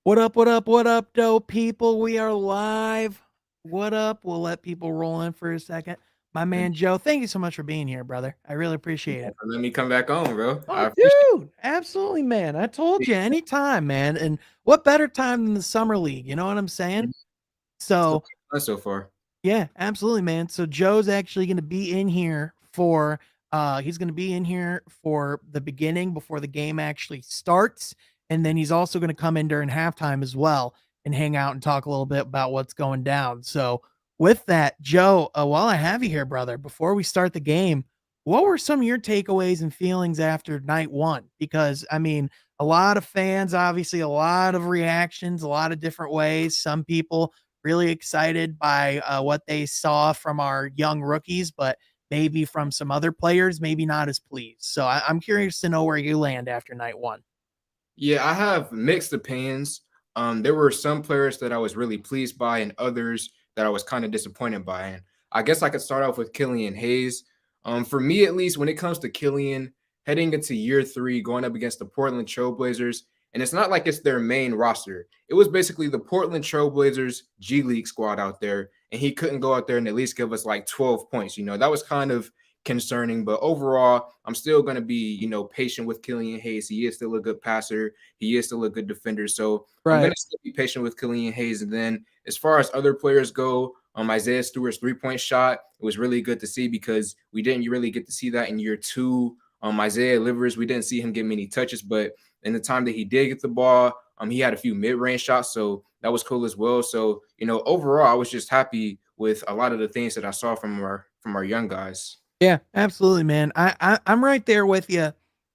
What up, what up, what up, dope people? We are live. What up? We'll let people roll in for a second. My Mhm. man Joe, thank you so much for being here, brother. I really appreciate it. Let me come back on, bro. I Oh, appreciate dude, absolutely, man. I told it. you anytime, man. And what better time than the summer league? You know what I'm saying? It's been So fun so far. yeah, absolutely, man. So Joe's actually going to be in here for he's going to be in here for the beginning before the game actually starts, and then he's also going to come in during halftime as well and hang out and talk a little bit about what's going down. So with that, Joe, while I have you here, brother, before we start the game, what were some of your takeaways and feelings after night one? Because I mean, a lot of fans, obviously, a lot of reactions, a lot of different ways. Some people really excited by what they saw from our young rookies, but maybe from some other players, maybe not as pleased. So I'm curious to know where you land after night one. Yeah, I have mixed opinions. There were some players that I was really pleased by, and others that I was kind of disappointed by. And I guess I could start off with Killian Hayes. For me, at least, when it comes to Killian, heading into year three, going up against the Portland Trailblazers, and it's not like it's their main roster. It was basically the Portland Trailblazers G League squad out there, and he couldn't go out there and at least give us like 12 points. That was kind of concerning. But overall, I'm still going to be, patient with Killian Hayes. He is still a good passer. He is still a good defender. So I'm going Right. to still be patient with Killian Hayes. And then as far as other players go, Isaiah Stewart's 3-point shot, it was really good to see because we didn't really get to see that in year two. Isaiah Livers, we didn't see him get many touches, but in the time that he did get the ball, he had a few mid-range shots, so that was cool as well. So, overall, I was just happy with a lot of the things that I saw from our young guys. Yeah, absolutely, man. I'm right there with you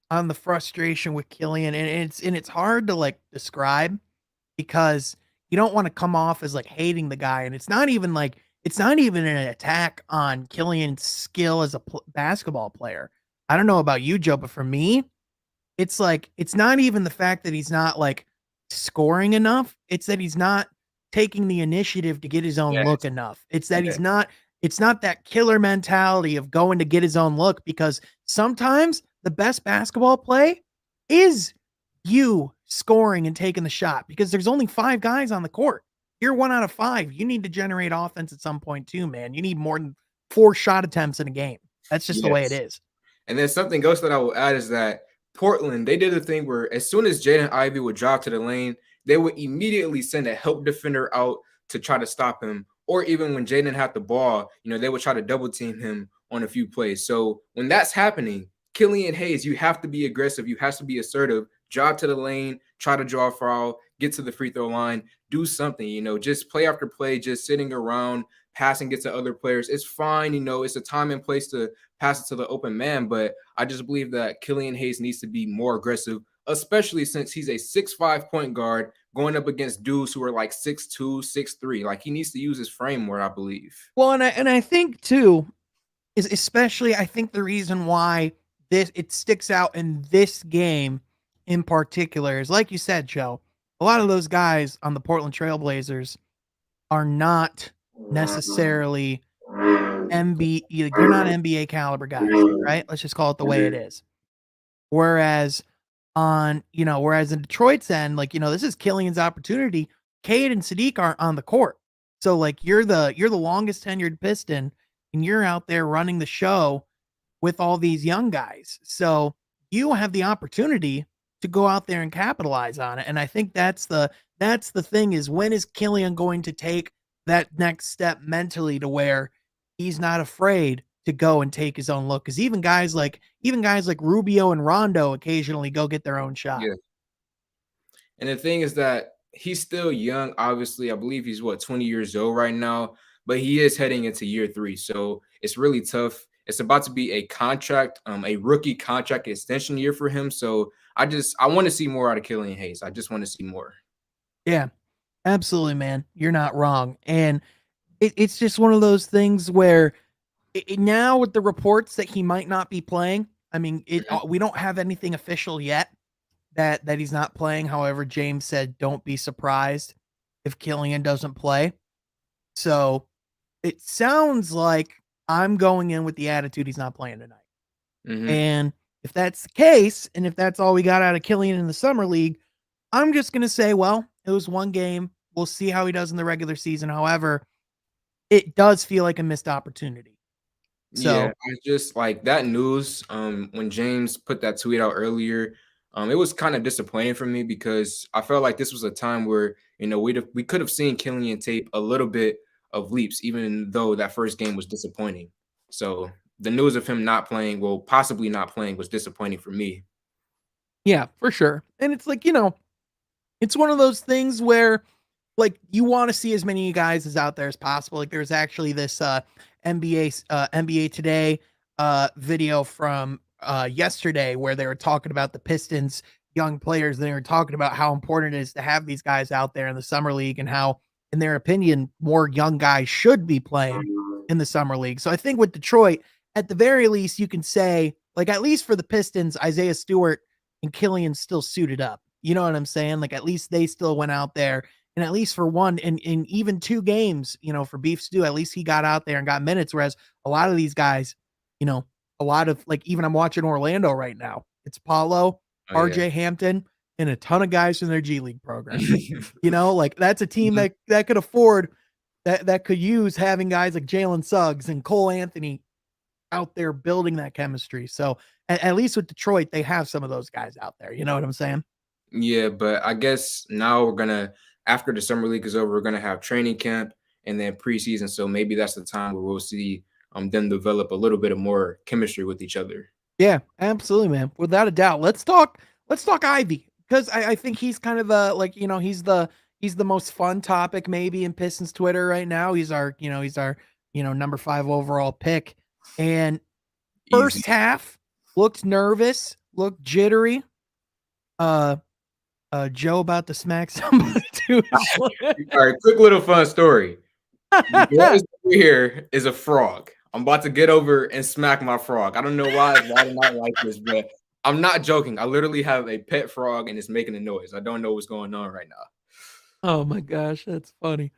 on the frustration with Killian, and it's hard to like describe because you don't want to come off as like hating the guy, and it's not even an attack on Killian's skill as a basketball player. I don't know about you, Joe, but for me, it's like it's not even the fact that he's not like scoring enough. It's that he's not taking the initiative to get his own look Yes. enough. It's that Yeah. he's not it's not that killer mentality of going to get his own look because sometimes the best basketball play is you scoring and taking the shot because there's only 5 guys on the court. You're 1 out of 5. You need to generate offense at some point too, man. You need more than 4 shot attempts in a game. That's just the way it Yes. is. And then something else that I will add is that Portland, they did a thing where as soon as Jaden Ivey would drive to the lane, they would immediately send a help defender out to try to stop him. Or even when Jaden had the ball, they would try to double team him on a few plays. So when that's happening, Killian Hayes, you have to be aggressive. You have to be assertive. Drive to the lane, try to draw a foul, get to the free throw line, do something, just play after play, just sitting around, passing it to other players. It's fine, it's a time and place to pass it to the open man. But I just believe that Killian Hayes needs to be more aggressive, especially since he's a 6'5" point guard going up against dudes who are like 6'2", 6'3". Like he needs to use his frame more, I believe. Well, and I think too is especially I think the reason why this it sticks out in this game in particular is like you said, Joe. A lot of those guys on the Portland Trailblazers are not necessarily they're not NBA caliber guys, right? Let's just call it the way it is. Whereas whereas in Detroit's end, like, this is Killian's opportunity. Cade and Sadiq aren't on the court. So like you're the longest tenured Piston and you're out there running the show with all these young guys. So you have the opportunity to go out there and capitalize on it. And I think that's the thing is when is Killian going to take that next step mentally to where he's not afraid to go and take his own look? Because even guys like Rubio and Rondo occasionally go get their own shot. Yeah. And the thing is that he's still young. Obviously, I believe he's 20 years old right now, but he is heading into year three. So it's really tough. It's about to be a rookie contract extension year for him. So I want to see more out of Killian Hayes. I just want to see more. Yeah, absolutely, man. You're not wrong. And it's just one of those things where now with the reports that he might not be playing, I mean, Mhm. we don't have anything official yet that he's not playing. However, James said don't be surprised if Killian doesn't play. So it sounds like I'm going in with the attitude he's not playing tonight. Mhm. And if that's the case, and if that's all we got out of Killian in the summer league, I'm just gonna say, well, It was one game. We'll see how he does in the regular season. However, it does feel like a missed opportunity. Yeah, So I just like that news. When James put that tweet out earlier, it was kind of disappointing for me because I felt like this was a time where we could have seen Killian tape a little bit of leaps, even though that first game was disappointing. So the news of him not playing, well, possibly not playing, was disappointing for me. yeah, for sure. And it's like, it's one of those things where like you want to see as many guys as out there as possible. Like there's actually this NBA Today video from yesterday where they were talking about the Pistons young players. And they were talking about how important it is to have these guys out there in the summer league and how, in their opinion, more young guys should be playing in the summer league. So I think with Detroit, at the very least, you can say, like, at least for the Pistons, Isaiah Stewart and Killian still suited up. You know what I'm saying? Like, at least they still went out there. And at least for one, in even 2 games, for Beef Stew, at least he got out there and got minutes. Whereas a lot of these guys, you know, a lot of like, even I'm watching Orlando right now. It's Paulo, Oh yeah. RJ Hampton, and a ton of guys in their G League program. Like that's a team that could afford that could use having guys like Jalen Suggs and Cole Anthony out there building that chemistry. So at least with Detroit, they have some of those guys out there. You know what I'm saying? Yeah, but I guess now after the summer league is over, we're gonna have training camp and then preseason. So maybe that's the time where we'll see them develop a little bit of more chemistry with each other. Yeah, absolutely, man. Without a doubt. Let's talk Ivy. Because I think he's kind of like, he's the most fun topic maybe in Pistons Twitter right now. He's our number 5 overall pick. And Easy. first half looked nervous, looked jittery. Uh Joe about to smack somebody too. All right, quick little fun story. What is over here is a frog. I'm about to get over and smack my frog. I don't know why do not like this, but I'm not joking. I literally have a pet frog and it's making a noise. I don't know what's going on right now. Oh my gosh, that's funny.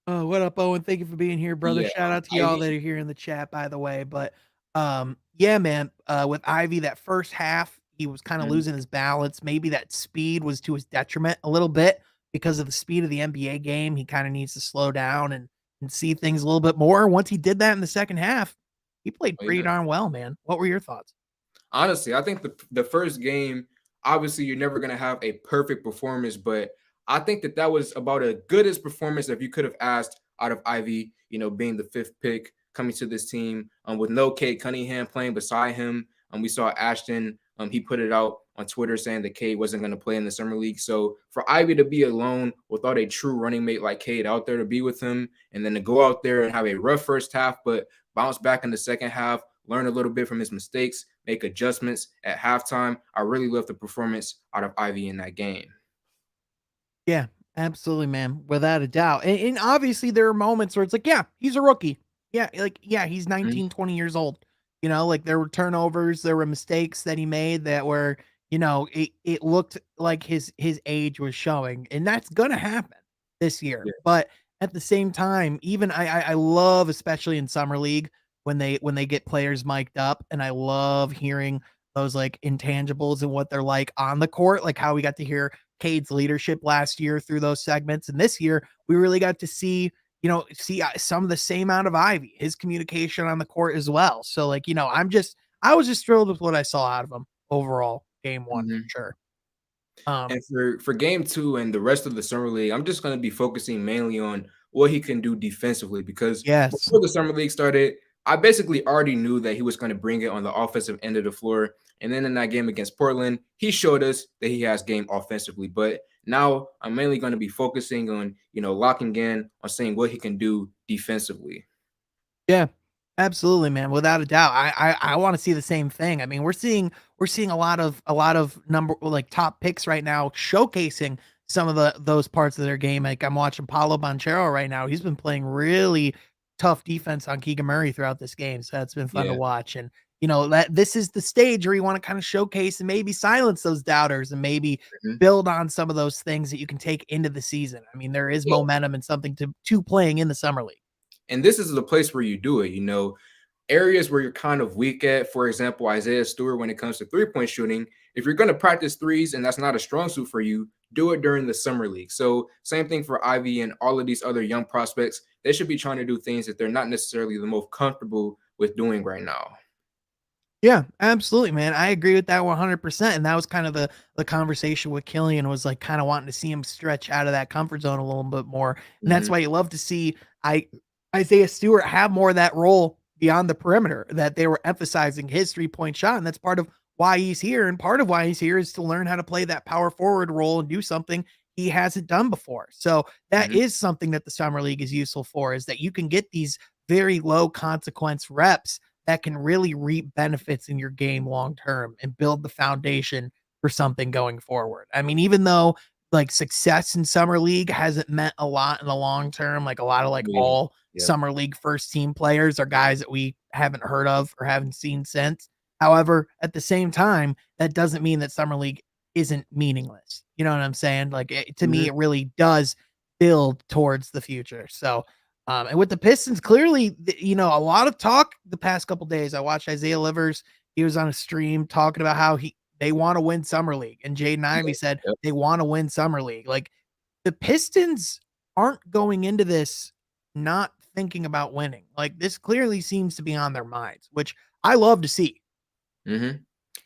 Oh, what up, Owen? Thank you for being here, brother. Yeah, Shout out to y'all Ivy. that are here in the chat, by the way. But yeah, man, with Ivy, that first half, he was kind of Mhm. losing his balance. Maybe that speed was to his detriment a little bit because of the speed of the NBA game. He kind of needs to slow down and see things a little bit more. Once he did that in the second half, he played Oh, pretty yeah. darn well, man. What were your thoughts? Honestly, I think the first game, obviously, you're never gonna have a perfect performance, but I think that was about as good as performance if you could have asked out of Ivy. Being the fifth pick coming to this team, with no Kate Cunningham playing beside him. We saw Ashton. He put it out on Twitter saying that Cade wasn't going to play in the summer league. So for Ivy to be alone without a true running mate like Cade out there to be with him, and then to go out there and have a rough first half, but bounce back in the second half, learn a little bit from his mistakes, make adjustments at halftime. I really love the performance out of Ivy in that game. Yeah, absolutely, man. Without a doubt. And obviously there are moments where it's like, yeah, he's a rookie. Yeah, like, yeah, he's Mhm. 19, 20 years old. Like there were turnovers, there were mistakes that he made that were, it looked like his age was showing. And that's gonna happen this year. Yeah. But at the same time, even I love, especially in summer league, when they get players mic'd up, and I love hearing those like intangibles and what they're like on the court, like how we got to hear Cade's leadership last year through those segments. And this year, we really got to see some of the same out of Ivy, his communication on the court as well. So, like, I was just thrilled with what I saw out of him overall, game one for Mhm. sure. Um, And for game two and the rest of the summer league, I'm just going to be focusing mainly on what he can do defensively because yes. before the summer league started, I basically already knew that he was going to bring it on the offensive end of the floor. And then in that game against Portland, he showed us that he has game offensively. But now I'm mainly going to be focusing on, locking in on seeing what he can do defensively. Yeah, absolutely, man. Without a doubt. I want to see the same thing. I mean, we're seeing a lot of number like top picks right now showcasing some of those parts of their game. Like I'm watching Paulo Banchero right now. He's been playing really tough defense on Keegan Murray throughout this game. So that's been fun to Yeah. watch. And that this is the stage where you want to kind of showcase and maybe silence those doubters and maybe Mhm. build on some of those things that you can take into the season. I mean, there is Yeah. momentum and something to playing in the summer league. And this is the place where you do it, areas where you're kind of weak at, for example, Isaiah Stewart when it comes to three-point shooting, if you're going to practice threes and that's not a strong suit for you, do it during the summer league. So same thing for Ivy and all of these other young prospects. They should be trying to do things that they're not necessarily the most comfortable with doing right now. Yeah, absolutely, man. I agree with that 100%. And that was kind of the conversation with Killian was like kind of wanting to see him stretch out of that comfort zone a little bit more. And that's Hmm. why you love to see I Isaiah Stewart have more of that role beyond the perimeter that they were emphasizing his 3-point shot. And that's part of why he's here. And part of why he's here is to learn how to play that power forward role and do something he hasn't done before. So that Hmm. is something that the summer league is useful for, is that you can get these very low consequence reps that can really reap benefits in your game long term and build the foundation for something going forward. I mean, even though like success in summer league hasn't meant a lot in the long term, like a lot of like Yeah. all Yeah. summer league first team players are guys that we haven't heard of or haven't seen since. However, at the same time, that doesn't mean that summer league isn't meaningless. You know what I'm saying? Like to me, Hmm. it really does build towards the future. So and with the Pistons, clearly, a lot of talk the past couple days. I watched Isaiah Livers. He was on a stream talking about how they want to win summer league, and Jaden Ivey Yeah. said Yep. they want to win summer league. Like the Pistons aren't going into this not thinking about winning. Like this clearly seems to be on their minds, which I love to see. Hmm.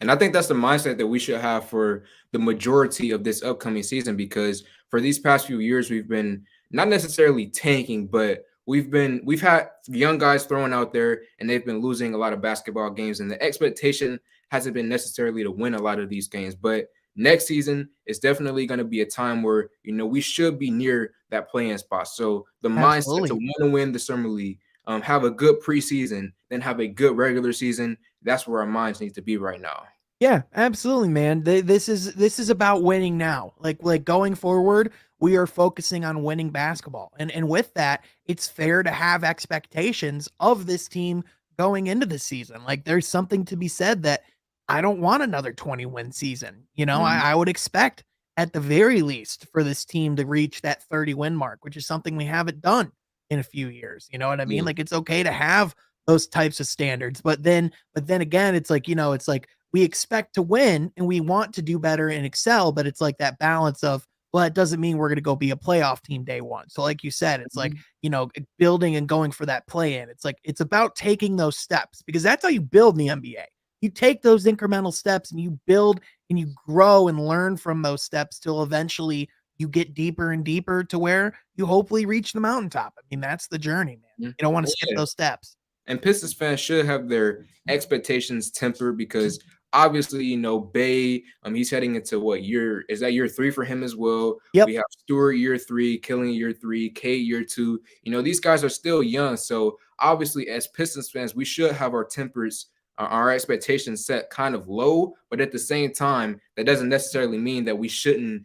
And I think that's the mindset that we should have for the majority of this upcoming season, because for these past few years, we've been not necessarily tanking, but we've had young guys thrown out there and they've been losing a lot of basketball games. And the expectation hasn't been necessarily to win a lot of these games. But next season is definitely going to be a time where, we should be near that playing spot. So the mindset to Absolutely. want to win the summer league, have a good preseason, then have a good regular season. That's where our minds need to be right now. Yeah, absolutely, man. This is about winning now. Like going forward, we are focusing on winning basketball. And with that, it's fair to have expectations of this team going into the season. Like there's something to be said that I don't want another 20-win season. Mhm. I would expect at the very least for this team to reach that 30-win mark, which is something we haven't done in a few years. You know what I mean? Yeah. Like it's okay to have those types of standards. But then again, it's like, it's like we expect to win and we want to do better and excel, but it's like that balance of, well, it doesn't mean we're going to go be a playoff team day one. So, like you said, it's like, Mhm. building and going for that play in. It's like, it's about taking those steps because that's how you build in the NBA. You take those incremental steps and you build and you grow and learn from those steps till eventually you get deeper and deeper to where you hopefully reach the mountaintop. I mean, that's the journey, man. Mhm. You don't want to Oh, skip yeah. those steps. And Pistons fans should have their expectations tempered, because obviously, Bay, he's heading into what year? Is that year three for him as well? We Yep. have Stewart year three, Killing year three, K year two. These guys are still young. So obviously, as Pistons fans, we should have our tempers, our expectations set kind of low, but at the same time, that doesn't necessarily mean that we shouldn't,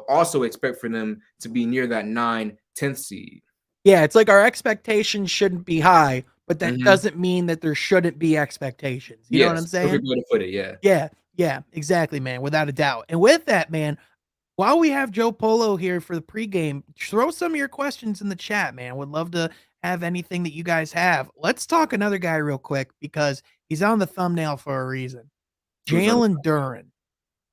also expect for them to be near that 9, 10th seed. Yeah, it's like our expectations shouldn't be high, but that Mhm. doesn't mean that there shouldn't be expectations. You know what Yes, I'm saying? perfect way to put it, yeah. Yeah, yeah, exactly, man, without a doubt. And with that, man, while we have Joe Polo here for the pregame, throw some of your questions in the chat, man. Would love to have anything that you guys have. Let's talk another guy real quick because he's on the thumbnail for a reason. Who's on? Jalen Duren. Okay.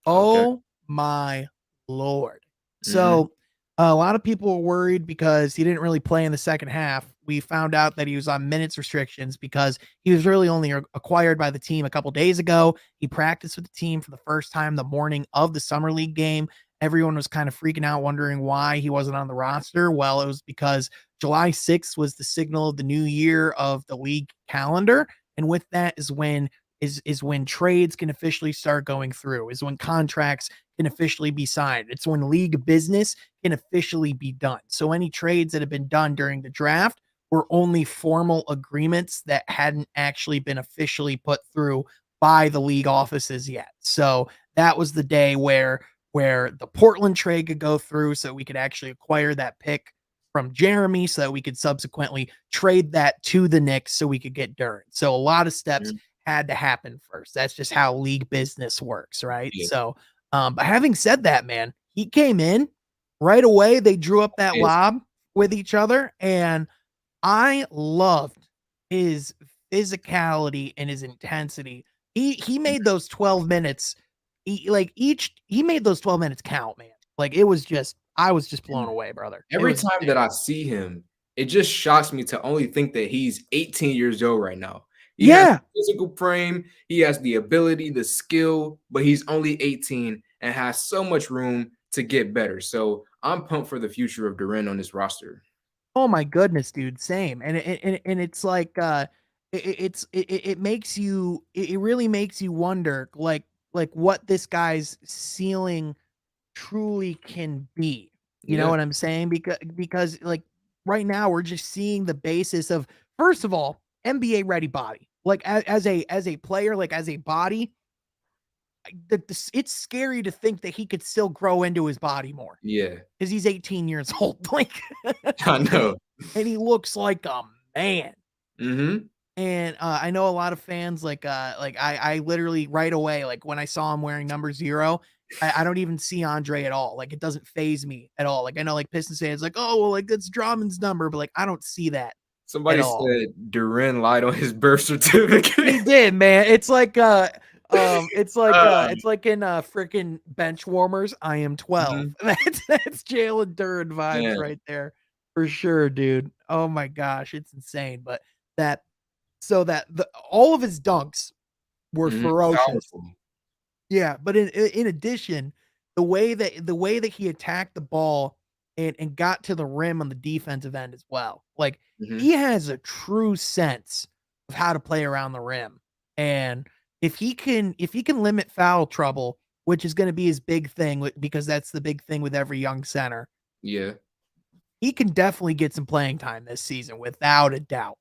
Oh my lord. Mhm. So, a lot of people were worried because he didn't really play in the second half. We found out that he was on minutes restrictions because he was really only acquired by the team a couple days ago. He practiced with the team for the first time the morning of the summer league game. Everyone was kind of freaking out, wondering why he wasn't on the roster. Well, it was because July 6th was the signal of the new year of the league calendar. And with that is when trades can officially start going through, is when contracts can officially be signed. It's when league business can officially be done. So any trades that have been done during the draft were only formal agreements that hadn't actually been officially put through by the league offices yet. So that was the day where the Portland trade could go through so we could actually acquire that pick from Jeremy so that we could subsequently trade that to the Knicks so we could get Duren. So a lot of steps Mhm. had to happen first. That's just how league business works, right? Yeah. So, but having said that, man, he came in right away. They drew up that Yes. lob with each other, and I loved his physicality and his intensity. He Mhm. made those 12 minutes he made those 12 minutes count, man. Like it was just I was just blown And away, brother. It every was time insane. that I see him, it just shocks me to only think that he's 18 years old right now. He has Yeah. the physical frame, he has the ability, the skill, but he's only 18 and has so much room to get better. So I'm pumped for the future of Duren on this roster. Oh my goodness, dude. Same. And it's like it makes you it really makes you wonder like what this guy's ceiling truly can be. You know Yeah, what I'm saying? Because like right now we're just seeing the basis of first of all, NBA ready body. Like as a player, like as a body, it's scary to think that he could still grow into his body more yeah. because he's 18 years old. Like I and, know. and he looks like a man. Mhm. And I know a lot of fans like I literally right away, like when I saw him wearing number 0, I don't even see Andre at all. Like it doesn't phase me at all. Like I know like Pistons fans like, oh well, like that's Drummond's number, but like I don't see that at Somebody all. said Duren lied on his birth certificate. He did, man. Uh, it's like in freaking bench warmers. I am 12. mhm, That's Jalen Duren vibes man, right there for sure, dude. Oh my gosh, it's insane. But that so that the all of his dunks were mhm, ferocious. powerful. Yeah, but in addition, the way that he attacked the ball and got to the rim on the defensive end as well. Like Mhm, he has a true sense of how to play around the rim. And if he can limit foul trouble, which is going to be his big thing because that's the big thing with every young center, yeah. he can definitely get some playing time this season without a doubt.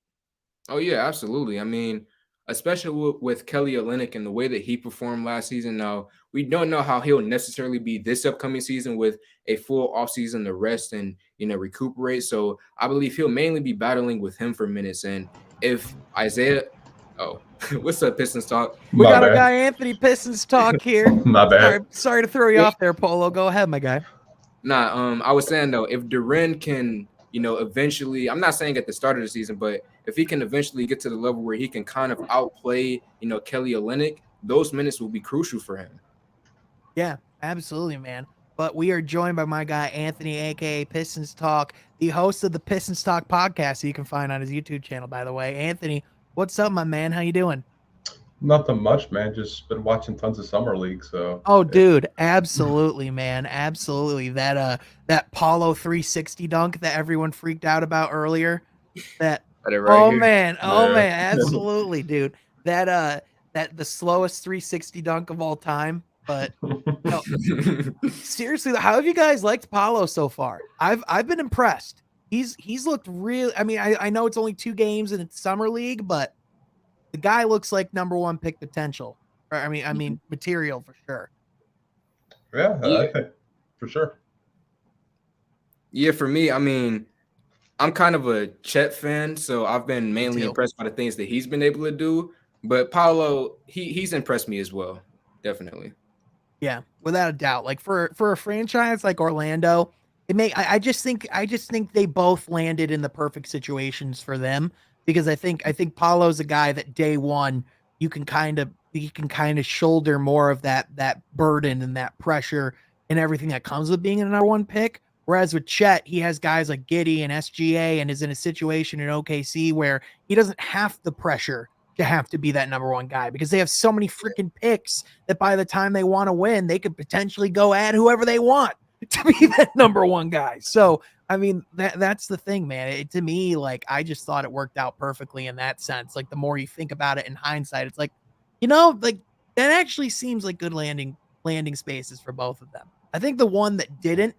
Oh yeah, absolutely. I mean, especially with Kelly Olynyk and the way that he performed last season. Now we don't know how he'll necessarily be this upcoming season with a full offseason to rest and recuperate. So I believe he'll mainly be battling with him for minutes. And if Isaiah, oh, what's up, Pistons talk? We My got our bad. guy Anthony Pistons talk here. My bad. Sorry to throw you off there, Polo. Go ahead, my guy. Nah, I was saying though, if Duren can, eventually, I'm not saying at the start of the season, but if he can eventually get to the level where he can kind of outplay, Kelly Olynyk, those minutes will be crucial for him. Yeah, absolutely, man. But we are joined by my guy Anthony, aka Pistons Talk, the host of the Pistons Talk podcast that you can find on his YouTube channel, by the way. Anthony, what's up, my man? How you doing? Nothing much, man. Just been watching tons of summer league. So Oh, yeah. dude, absolutely, man. Absolutely. That Paulo 360 dunk that everyone freaked out about earlier. That Got it right here. oh man, absolutely, dude. That the slowest 360 dunk of all time. But no, seriously, how have you guys liked Paulo so far? I've been impressed. He's looked real. I mean, I know it's only 2 games and it's summer league, but the guy looks like number 1 pick potential. I mean material for sure. Yeah, I Yeah, think for sure. yeah. For me, I mean, I'm kind of a Chet fan, so I've been Me mainly too. impressed by the things that he's been able to do. But Paolo, he's impressed me as well, definitely. Yeah, without a doubt. Like for a franchise like Orlando, I just think they both landed in the perfect situations for them because I think Paulo's a guy that day one you can kind of shoulder more of that burden and that pressure and everything that comes with being an number 1 pick. Whereas with Chet, he has guys like Giddy and SGA and is in a situation in OKC where he doesn't have the pressure to have to be that number 1 guy because they have so many freaking picks that by the time they want to win, they could potentially go add whoever they want to be that number 1 guy. So, I mean, that's the thing, man. To me, like, I just thought it worked out perfectly in that sense. Like, the more you think about it in hindsight, it's like, like that actually seems like good landing spaces for both of them. I think the one that didn't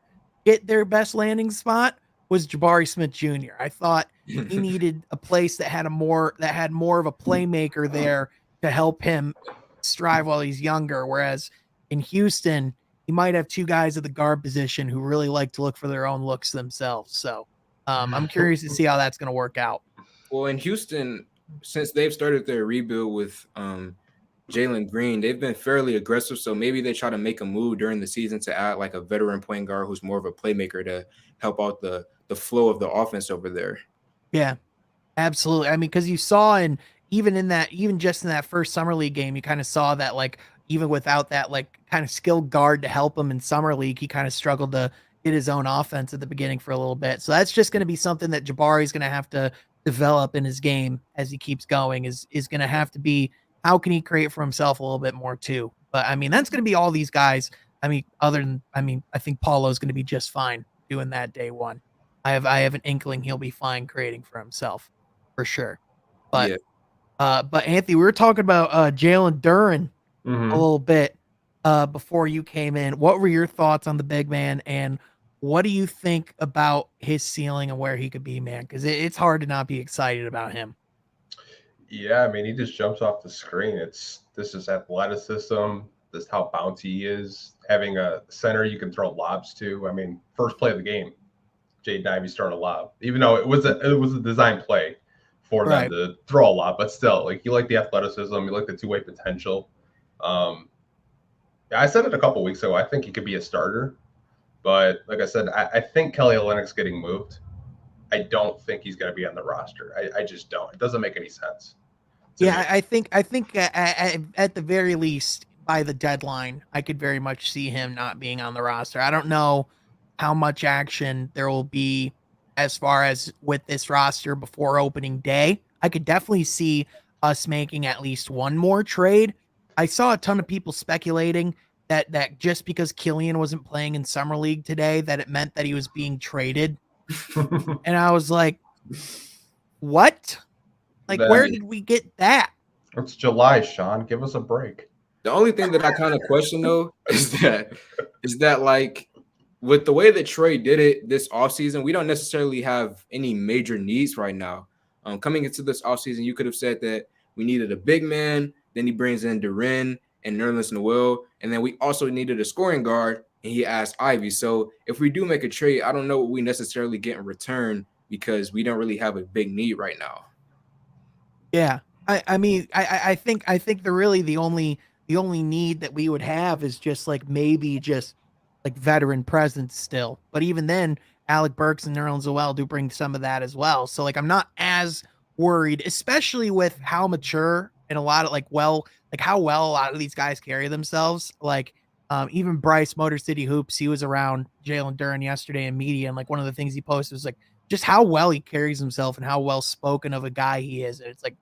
get their best landing spot was Jabari Smith Jr. I thought he needed a place that had more of a playmaker there to help him strive while he's younger. Whereas in Houston, he might have 2 guys at the guard position who really like to look for their own looks themselves. So I'm curious to see how that's going to work out. Well, in Houston, since they've started their rebuild with Jalen Green, they've been fairly aggressive. So maybe they try to make a move during the season to add like a veteran point guard who's more of a playmaker to help out the flow of the offense over there. Yeah, absolutely. I mean, because you saw even just in that first summer league game, you kind of saw that like even without that like kind of skilled guard to help him in summer league, he kind of struggled to get his own offense at the beginning for a little bit. So that's just going to be something that Jabari's going to have to develop in his game as he keeps going. Is going to have to be how can he create for himself a little bit more too. But I mean, that's going to be all these guys. I mean, I think Paulo's going to be just fine doing that day one. I have an inkling he'll be fine creating for himself for sure. But Yeah. but Anthony, we were talking about Jalen Duren a Hmm. little bit before you came in. What were your thoughts on the big man, and what do you think about his ceiling and where he could be, man? Because it's hard to not be excited about him. Yeah, I mean, he just jumps off the screen. This is athleticism. This is how bouncy he is. Having a center you can throw lobs to. I mean, first play of the game, Jaden Ivey started a lob, even though it was a design play for them Right. to throw a lob, but still, like you like the athleticism, you like the two-way potential. Um, yeah, I said it a couple weeks ago. I think he could be a starter, but like I said, I think Kelly Olynyk's getting moved. I don't think he's going to be on the roster. I just don't. It doesn't make any sense to Yeah, me. I think at the very least by the deadline, I could very much see him not being on the roster. I don't know how much action there will be as far as with this roster before opening day. I could definitely see us making at least one more trade. I saw a ton of people speculating that just because Killian wasn't playing in summer league today, that it meant that he was being traded, and I was like, what? Like, where Then did we get that? it's July, Sean. Give us a break. The only thing that I kind of question though is that like with the way that Trey did it this offseason, we don't necessarily have any major needs right now. Coming into this offseason, you could have said that we needed a big man, then he brings in Duren and Nerlens Noel, and then we also needed a scoring guard, and he asked Ivy. So if we do make a trade, I don't know what we necessarily get in return because we don't really have a big need right now. Yeah. I mean, I think the only need that we would have is just like maybe just like veteran presence still. But even then, Alec Burks and Nerlens Noel do bring some of that as well. So like I'm not as worried, especially with how mature and a lot of like how well a lot of these guys carry themselves. Like even Bryce Motor City Hoops, he was around Jalen Duren yesterday in media, and like one of the things he posted was like just how well he carries himself and how well spoken of a guy he is. And it's like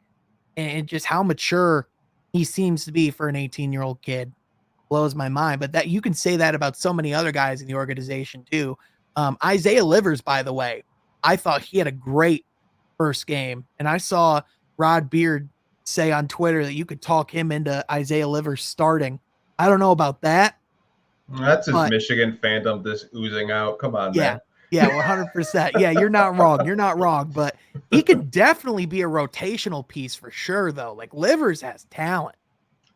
and just how mature he seems to be for an 18-year-old kid blows my mind. But that you can say that about so many other guys in the organization too. Isaiah Livers, by the way, I thought he had a great first game, and I saw Rod Beard say on Twitter that you could talk him into Isaiah Livers starting. I don't know about that, That's his but Michigan fandom this oozing out. Come on, yeah, man. yeah, 100%. Yeah, you're not wrong. You're not wrong, but he could definitely be a rotational piece for sure, though. Like Livers has talent.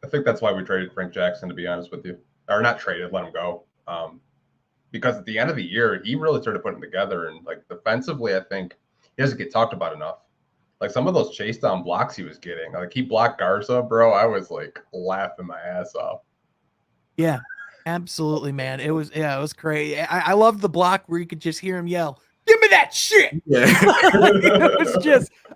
I think that's why we traded Frank Jackson, to be honest with you. Or not traded, let him go. Because at the end of the year, he really started putting together. And like defensively, I think he doesn't get talked about enough. Like some of those chase down blocks he was getting, like he blocked Garza, bro. I was like laughing my ass off. Yeah, absolutely, man. It was crazy. I love the block where you could just hear him yell, "Give me that shit!" Yeah.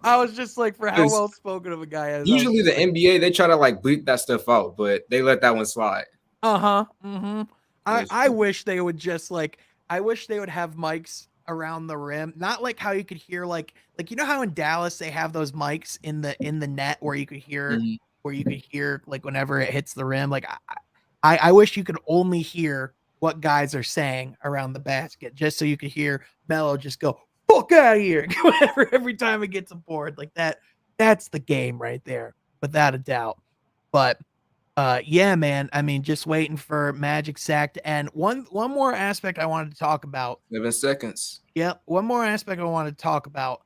I was just like, for how well spoken of a guy is. Usually the NBA, they try to like bleep that stuff out, but they let that one slide. Uh-huh. Mm-hmm. That's I true. wish they would just like I wish they would have mics around the rim. Not like how you could hear like you know how in Dallas they have those mics in the net Mhm. where you could hear like whenever it hits the rim. Like I wish you could only hear what guys are saying around the basket, just so you could hear Melo just go, fuck out of here, every time it gets a board. Like that's the game right there, without a doubt. But yeah, man. I mean, just waiting for Magic Sack to end. One more aspect I wanted to talk about. 7 seconds. Yep, one more aspect I wanted to talk about.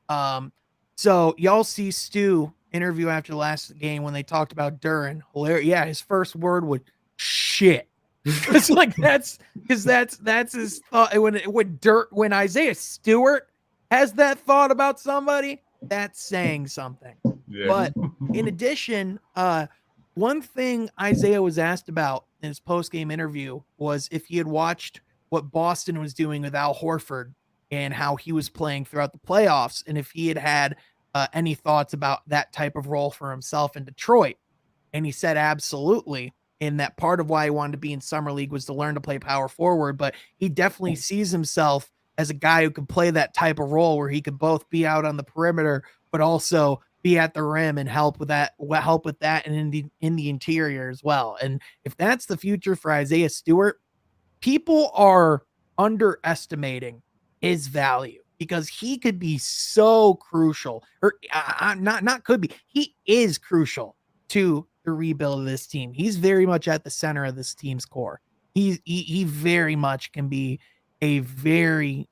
Um, so y'all see Stu interview after the last game when they talked about Duran. Hilarious. Yeah, his first word was shit. Because like that's his thought when Isaiah Stewart has that thought about somebody, that's saying something. Yeah. But in addition, one thing Isaiah was asked about in his post-game interview was if he had watched what Boston was doing with Al Horford and how he was playing throughout the playoffs, and if he had any thoughts about that type of role for himself in Detroit. And he said absolutely. And that part of why he wanted to be in summer league was to learn to play power forward, but he definitely sees himself as a guy who can play that type of role where he could both be out on the perimeter, but also be at the rim and help with that, and in the interior as well. And if that's the future for Isaiah Stewart, people are underestimating his value because he could be so crucial, or not could be. He is crucial to the rebuild of this team. He's very much at the center of this team's core. He very much can be a very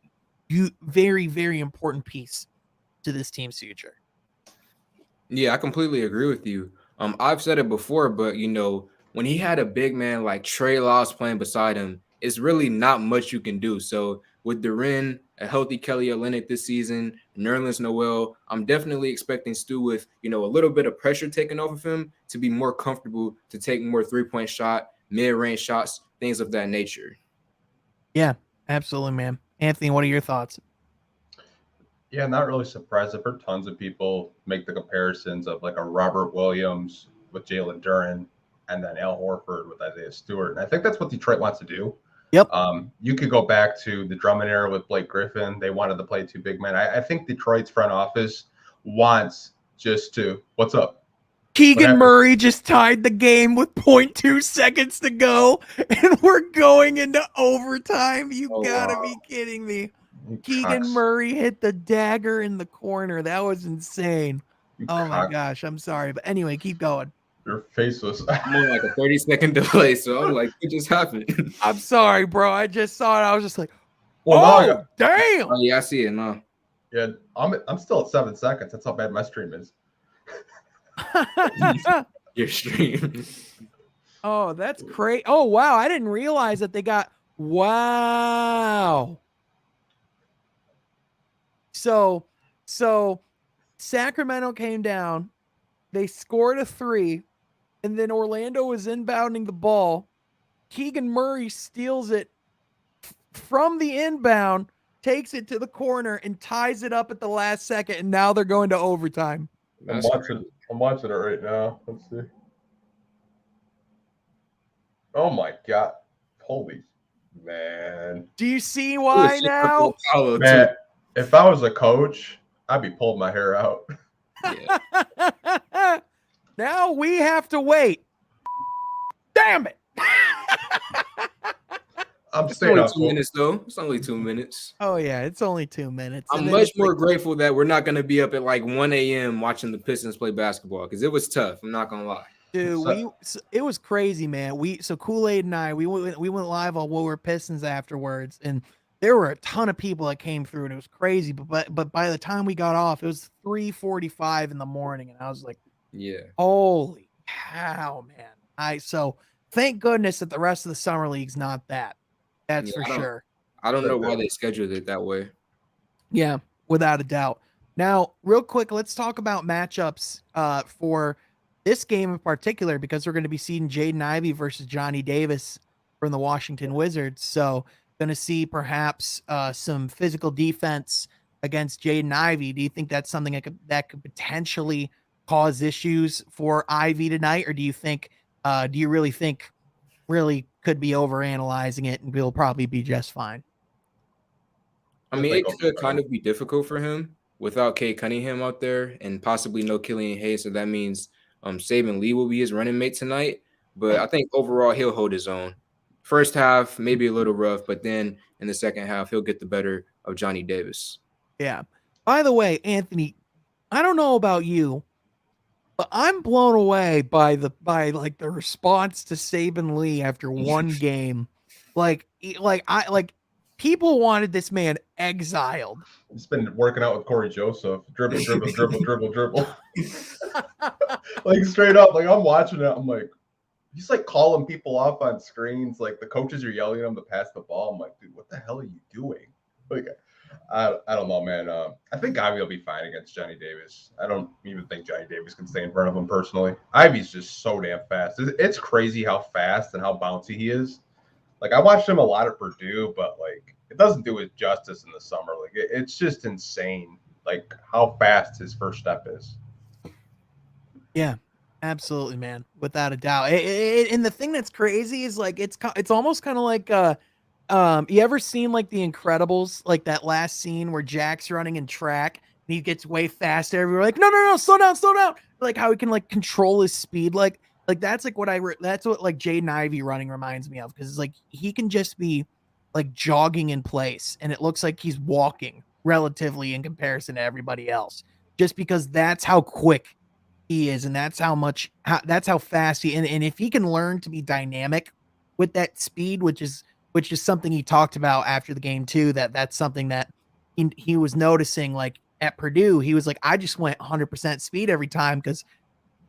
very important piece to this team's future. Yeah, I completely agree with you. I've said it before, but when he had a big man like Trey Lyles playing beside him, it's really not much you can do. So with Duren, a healthy Kelly Olynyk this season, Nerlens Noel, I'm definitely expecting Stu with a little bit of pressure taken off of him to be more comfortable to take more 3-point shot, mid-range shots, things of that nature. Yeah, absolutely, man. Anthony, what are your thoughts? Yeah, not really surprised. I've heard tons of people make the comparisons of like a Robert Williams with Jalen Duren and then Al Horford with Isaiah Stewart. And I think that's what Detroit wants to do. Yep. You could go back to the Drummond era with Blake Griffin. They wanted to play two big men. I think Detroit's front office wants just to, what's up? Keegan Murray just tied the game with 0.2 seconds to go, and we're going into overtime. You gotta be kidding me. Keegan Murray hit the dagger in the corner. That was insane. My gosh, I'm sorry. But anyway, keep going. Your face was more like a 30-second delay. So I'm like, what just happened? I'm sorry, bro. I just saw it. I was just like, damn. Oh, yeah, I see it now. Yeah, I'm still at 7 seconds. That's how bad my stream is. Your stream. Oh, that's great. Oh, wow. I didn't realize that they got wow. So Sacramento came down. They scored a 3, and then Orlando was inbounding the ball. Keegan Murray steals it from the inbound, takes it to the corner, and ties it up at the last second, and now they're going to overtime. I'm watching it right now. Let's see. Oh my God. Holy man. Do you see why now? Man, if I was a coach, I'd be pulling my hair out. Yeah. Now we have to wait. Damn it. It's only 2 minutes, though. It's only 2 minutes. Oh, yeah. It's only 2 minutes. I'm much more grateful that we're not going to be up at like 1 a.m. watching the Pistons play basketball because it was tough. I'm not going to lie. Dude, it was crazy, man. Kool-Aid and I, we went live on Woodward Pistons afterwards, and there were a ton of people that came through, and it was crazy. But by the time we got off, it was 3:45 in the morning, and I was like, yeah, holy cow, man. So thank goodness that the rest of the summer league's not that. That's for sure. I don't know why they scheduled it that way. Yeah, without a doubt. Now, real quick, let's talk about matchups for this game in particular, because we're going to be seeing Jaden Ivey versus Johnny Davis from the Washington Wizards. So going to see perhaps some physical defense against Jaden Ivey. Do you think that's something that could potentially cause issues for Ivey tonight? Or do you really think could be overanalyzing it and we'll probably be just fine? I mean, it could kind of be difficult for him without Cade Cunningham out there and possibly no Killian Hayes. So that means Saban Lee will be his running mate tonight. But I think overall he'll hold his own. First half, maybe a little rough, but then in the second half, he'll get the better of Johnny Davis. Yeah. By the way, Anthony, I don't know about you, but I'm blown away by the response to Saban Lee after one game. People wanted this man exiled. He's been working out with Corey Joseph. Dribble. Like straight up. Like I'm watching it. I'm like, he's like calling people off on screens. Like the coaches are yelling at him to pass the ball. I'm like, dude, what the hell are you doing? Like, I don't know, man. I think Ivy will be fine against Johnny Davis. I don't even think Johnny Davis can stay in front of him personally. Ivy's just so damn fast. It's crazy how fast and how bouncy he is. Like I watched him a lot at Purdue, but like it doesn't do it justice in the summer. Like it's just insane, like how fast his first step is. Yeah, Absolutely, man, without a doubt. And the thing that's crazy is like it's almost kind of like you ever seen like The Incredibles, like that last scene where Jack's running in track and he gets way faster. Everyone's like, no, slow down, slow down. Like how he can like control his speed, like that's like that's what like Jaden Ivey running reminds me of, because it's like he can just be like jogging in place and it looks like he's walking relatively in comparison to everybody else, just because that's how quick he is, and that's how fast and if he can learn to be dynamic with that speed, which is something he talked about after the game too, that's something that he was noticing, like at Purdue, he was like, I just went 100% speed every time because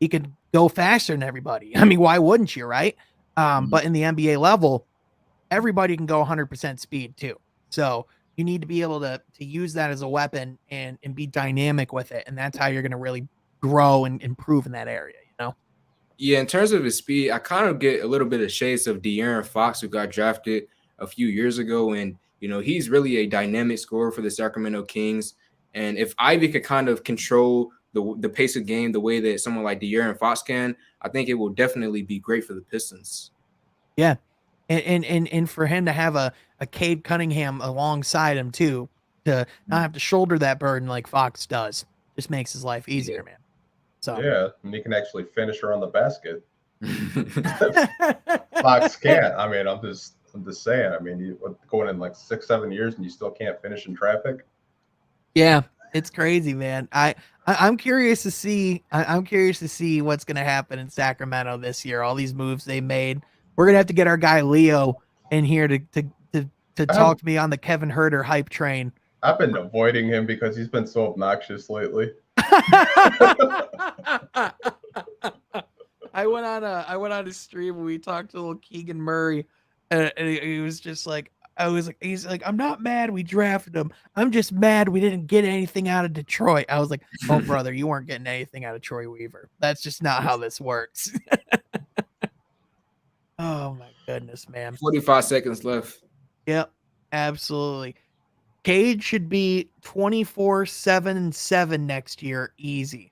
he could go faster than everybody. I mean, why wouldn't you, right? But in the NBA level, everybody can go 100% speed too. So you need to be able to use that as a weapon and be dynamic with it, and that's how you're going to really grow and improve in that area, you know? Yeah, in terms of his speed, I kind of get a little bit of shades of De'Aaron Fox, who got drafted a few years ago, and he's really a dynamic scorer for the Sacramento Kings. And if Ivy could kind of control the pace of game the way that someone like De'Aaron Fox can, I think it will definitely be great for the Pistons. Yeah. And for him to have a Cade Cunningham alongside him too, to not have to shoulder that burden like Fox does, just makes his life easier, man. So Yeah, and he can actually finish around the basket. Fox can't. I mean, I'm just saying. I mean, you going in like 6-7 years and you still can't finish in traffic. Yeah, it's crazy, man. I'm curious to see. I'm curious to see what's going to happen in Sacramento this year. All these moves they made. We're gonna have to get our guy Leo in here to talk to me on the Kevin Herter hype train. I've been avoiding him because he's been so obnoxious lately. I went on a stream where we talked to little Keegan Murray, and he was just like, he's like, I'm not mad we drafted him. I'm just mad we didn't get anything out of Detroit. I was like, oh brother, you weren't getting anything out of Troy Weaver. That's just not how this works. Oh my goodness, man. 45 seconds left. Yep, absolutely. Cade should be 24-7-7 next year, easy.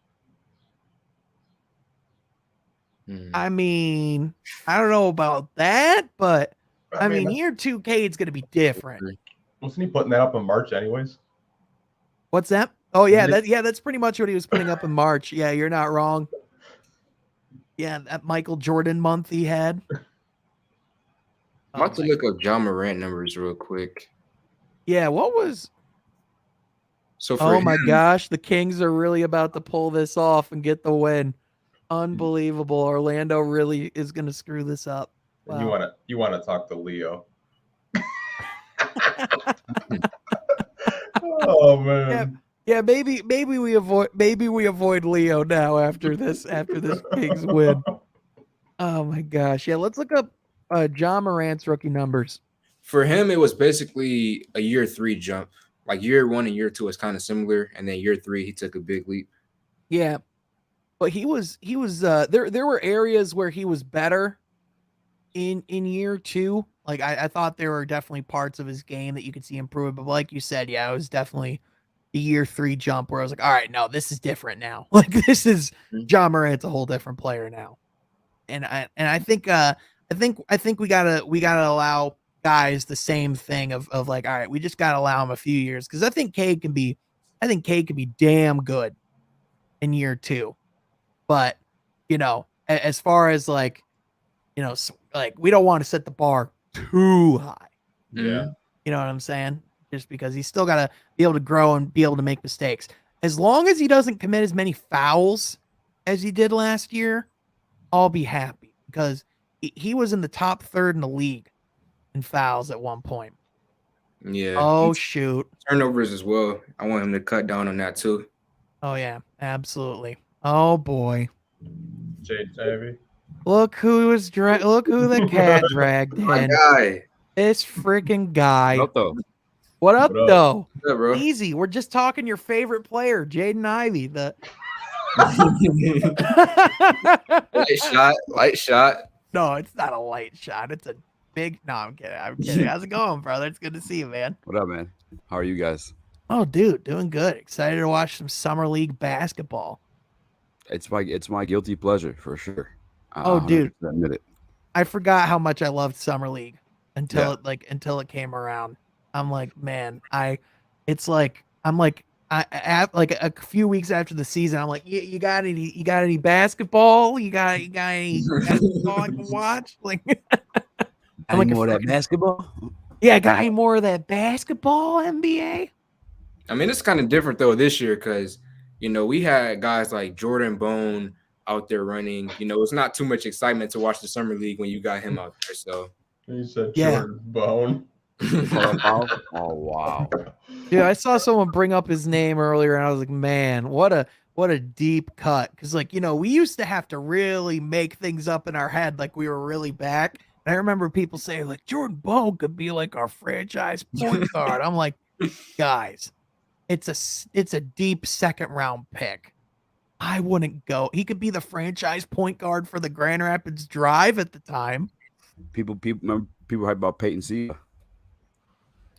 I mean, I don't know about that, but I mean, year 2 Cade's gonna be different. Wasn't he putting that up in March anyways? What's that? Oh yeah, that's pretty much what he was putting up in March. Yeah, you're not wrong. Yeah, that Michael Jordan month he had. I'm about to look up John Morant numbers real quick. Yeah, what was? So oh my gosh, the Kings are really about to pull this off and get the win. Unbelievable. Orlando really is going to screw this up. Wow. You want to talk to Leo. Oh man. Yeah, maybe we avoid Leo now after this Kings win. Oh my gosh. Yeah, let's look up John Morant's rookie numbers. For him, it was basically a year 3 jump. Like year 1 and year 2 is kind of similar, and then year 3 he took a big leap. Yeah. But he was there were areas where he was better in year 2. Like I thought there were definitely parts of his game that you could see improve, but like you said, yeah, it was definitely the year 3 jump where I was like, all right, no, this is different now. Like this is John Morant's a whole different player now. And I think we gotta allow guys the same thing of like, all right, we just gotta allow him a few years, because I think Cade can be damn good in year 2. But, as far as like, like we don't want to set the bar too high. Yeah. You know what I'm saying? Just because he's still got to be able to grow and be able to make mistakes. As long as he doesn't commit as many fouls as he did last year, I'll be happy, because he was in the top third in the league in fouls at one point. Yeah. Oh, shoot. Turnovers as well. I want him to cut down on that too. Oh, yeah, absolutely. Oh, boy. JV. Look who the cat dragged in. My guy. This freaking guy. What up, though? What up, though? What's up, bro? Easy. We're just talking your favorite player, Jaden Ivey. Light shot. No, it's not a light shot. It's a big. No, I'm kidding. How's it going, brother? It's good to see you, man. What up, man? How are you guys? Oh, dude, doing good. Excited to watch some summer league basketball. It's my guilty pleasure for sure. Oh, dude, 100% admit it. I forgot how much I loved Summer League until Yeah. until it came around. I'm like, man, it's like I'm like like a few weeks after the season, I'm like, you got any basketball? You got any basketball I can watch? Like, I'm Any like a more of that freaking basketball? yeah, got any more of that basketball NBA? I mean, it's kind of different though this year because we had guys like Jordan Bone out there running. It's not too much excitement to watch the summer league when you got him out there. So You said Yeah. Jordan Bone. They call that foul? Oh wow. Dude, I saw someone bring up his name earlier, and I was like, man, what a deep cut. Because we used to have to really make things up in our head, like we were really back. And I remember people saying like Jordan Bone could be like our franchise point guard. I'm like, guys, it's a deep second round pick. I wouldn't go. He could be the franchise point guard for the Grand Rapids Drive at the time. People remember people hype about Peyton C.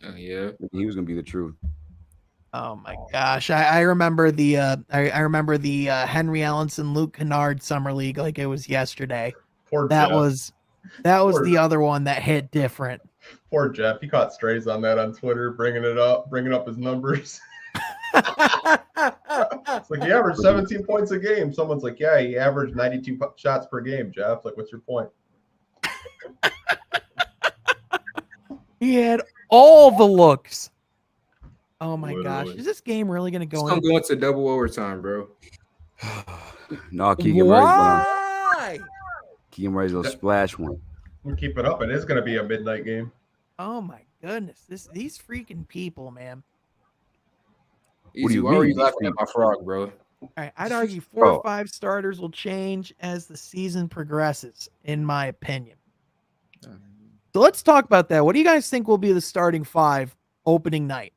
Oh yeah. He was gonna be the truth. Oh my gosh. I remember the I remember the Henry Ellenson Luke Kennard summer league like it was yesterday. Poor That Jeff. was the other one that hit different. Poor Jeff. He caught strays on that on Twitter, bringing up his numbers. It's like he averaged 17 points a game. Someone's like, yeah, he averaged 92 shots per game, Jeff. Like, what's your point? He had all the looks. Oh my gosh. Literally. Is this game really gonna go I'm in? going to double overtime, bro. No, Keegan Murray's Why? Keegan Murray's gonna splash one. We'll keep it up. It is going to be a midnight game. Oh my goodness. These freaking people, man. What do Easy. you Why were mean? you laughing at my frog, bro? All right, I'd argue 4 Bro. or 5 starters will change as the season progresses, in my opinion. So let's talk about that. What do you guys think will be the starting 5 opening night?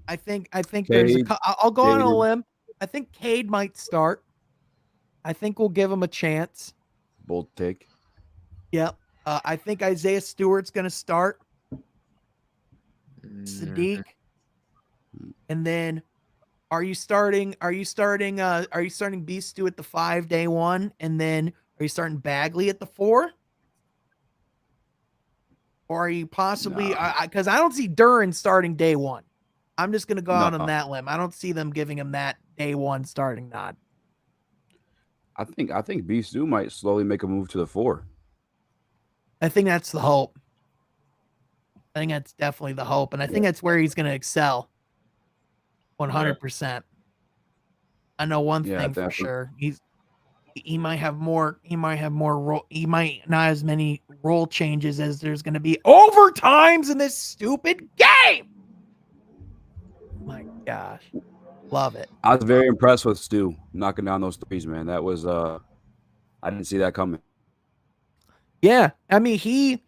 I think there's Cade, I'll go on a Cade. limb. I think Cade might start. I think we'll give him a chance. Bold take. Yep. I think Isaiah Stewart's going to start. Mm, Sadiq. And then are you starting B Stu at the 5 day 1 and then are you starting Bagley at the 4? Or are you possibly because I don't see Duran starting day 1. I'm just gonna go out on that limb. I don't see them giving him that day 1 starting nod. I think B Stu might slowly make a move to the 4. I think that's the hope. I think that's definitely the hope, and I think that's where he's gonna excel. 100%. I know one thing for definitely. sure. He might have more role. He might not as many role changes as there's going to be overtimes in this stupid game. My gosh, love it. I was very impressed with Stu knocking down those threes, man. That was I didn't see that coming. Yeah, I mean he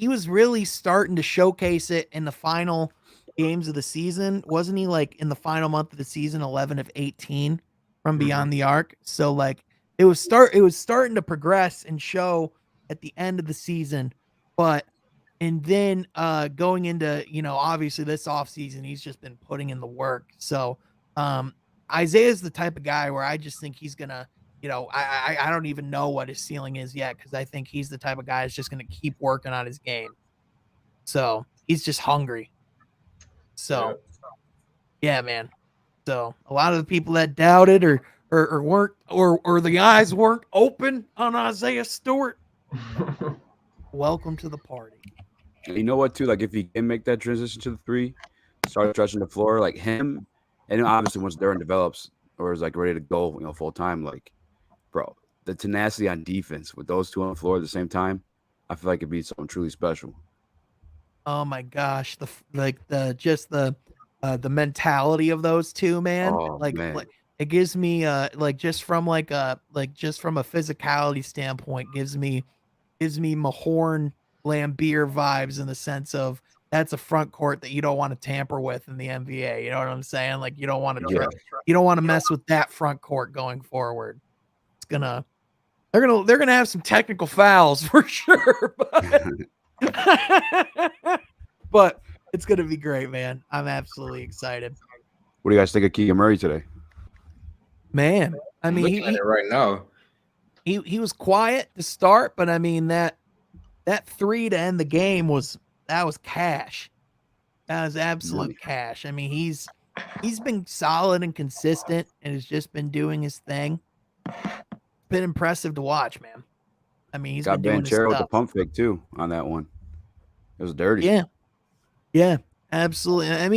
was really starting to showcase it in the final games of the season. Wasn't he like in the final month of the season 11 of 18 from beyond the arc? So like it was starting to progress and show at the end of the season, and then going into obviously this offseason he's just been putting in the work. So Isaiah's the type of guy where I just think he's gonna I don't even know what his ceiling is yet because I think he's the type of guy that's just gonna keep working on his game. So he's just hungry. So yeah, man. So a lot of the people that doubted or weren't or the eyes weren't open on Isaiah Stewart, welcome to the party. And you know what, too? Like, if he can make that transition to the 3, start stretching the floor, like him, and then obviously once Duran develops or is like ready to go, full time, like, bro, the tenacity on defense with those two on the floor at the same time, I feel like it'd be something truly special. Oh my gosh, the mentality of those two, man. Oh, like man. it gives me just from a physicality standpoint, gives me Mahorn Lambeer vibes in the sense of that's a front court that you don't want to tamper with in the NBA. You know what I'm saying? Like you don't want to mess with that front court going forward. They're gonna have some technical fouls for sure, but it's gonna be great, man. I'm absolutely excited. What do you guys think of Keegan Murray today? Man, I I'm mean, looking at it right now. he was quiet to start, but I mean that three to end the game was cash. That was absolute Money. cash. I mean, he's been solid and consistent and has just been doing his thing. Been impressive to watch, man. I mean, he's Got been doing his Banchero with the stuff. pump fake too on that one. It was dirty. Yeah. Yeah, absolutely. I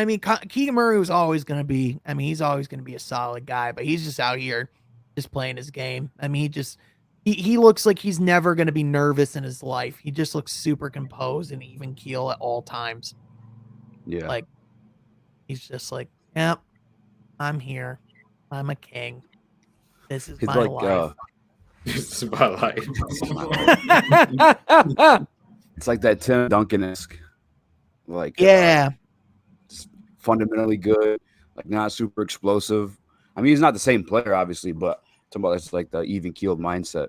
mean, Keegan Murray was always going to be. I mean, he's always going to be a solid guy, but he's just out here, just playing his game. I mean, he looks like he's never going to be nervous in his life. He just looks super composed and even keel at all times. Yeah. Like he's just like, yep, I'm here. I'm a king. This is He's my like life. It's about life. it's like that Tim Duncan-esque. Like Yeah. fundamentally good, like not super explosive. I mean, he's not the same player, obviously, but talking about it's like the even keeled mindset.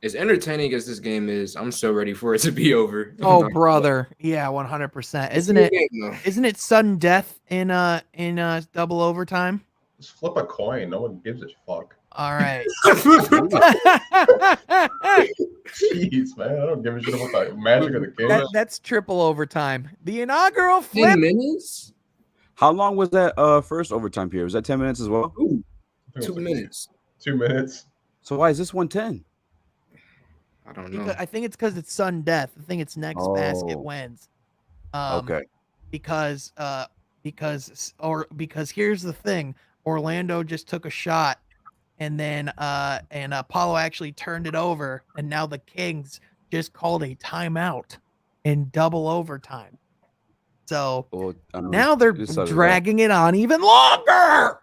As entertaining as this game is, I'm so ready for it to be over. Oh, brother. Yeah, 100%. It's a good game, though. Isn't it sudden death in double overtime? Just flip a coin. No one gives a fuck. All right. Jeez, man. I don't give a shit about the magic of the game. That's triple overtime. The inaugural 10 flip. minutes? How long was that first overtime period? Was that 10 minutes as well? Ooh, I think it 2 was like minutes. 2 minutes. So why is this 110? I don't know. I think it's because it's sudden death. I think it's next basket Oh. wins. Okay. Because here's the thing. Orlando just took a shot and then Apollo actually turned it over, and now the Kings just called a timeout in double overtime. So Well, now they're just started dragging it on even longer.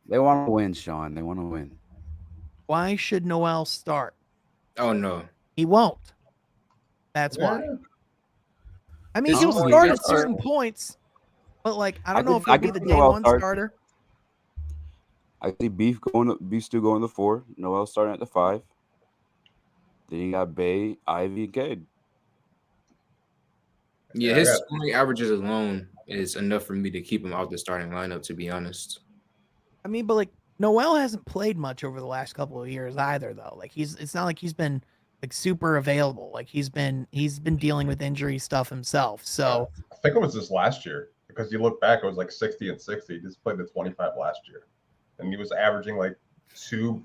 They want to win, Sean. They want to win. Why should Noel start? Oh, no. He won't. That's why. Yeah. I mean, This he'll is only start their at certain points, but like I I don't know could- if he'll I be could the see day Noel one start. starter. I see Beef still going to 4. Noel starting at the 5. Then you got Bay, Ivy, Cade. Yeah, Yeah, his I got- scoring averages alone is enough for me to keep him out the starting lineup, to be honest. I mean, but like Noel hasn't played much over the last couple of years either, though. Like it's not like he's been like super available. Like he's been dealing with injury stuff himself. So I think it was this last year because you look back, it was like 60 and 60. He just played the 25 last year, and he was averaging like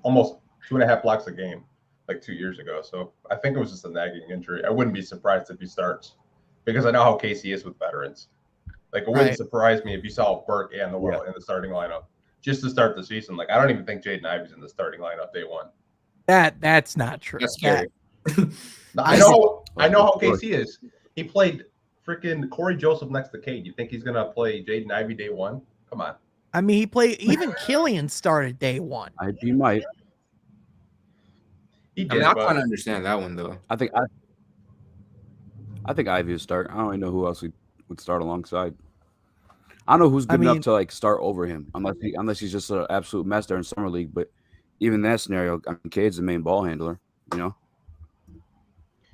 almost 2.5 blocks a game like 2 years ago. So I think it was just a nagging injury. I wouldn't be surprised if he starts because I know how Casey is with veterans. Like it wouldn't Right. surprise me if you saw Burke and Noel in the starting lineup just to start the season. Like I don't even think Jaden Ivey's in the starting lineup day one. that's not true. That's scary. I know how Casey is. He played freaking Corey Joseph next to Cade. You think he's gonna play Jaden Ivey day one? Come on. I mean, he played. Even Killian started day one. He might. He I did, mean, I but kind of understand that one, though. I think Ivy would start. I don't even know who else would start alongside. I don't know who's good enough to like start over him, unless he's just an absolute mess there in summer league. But even in that scenario, I mean, Cade's the main ball handler. You know.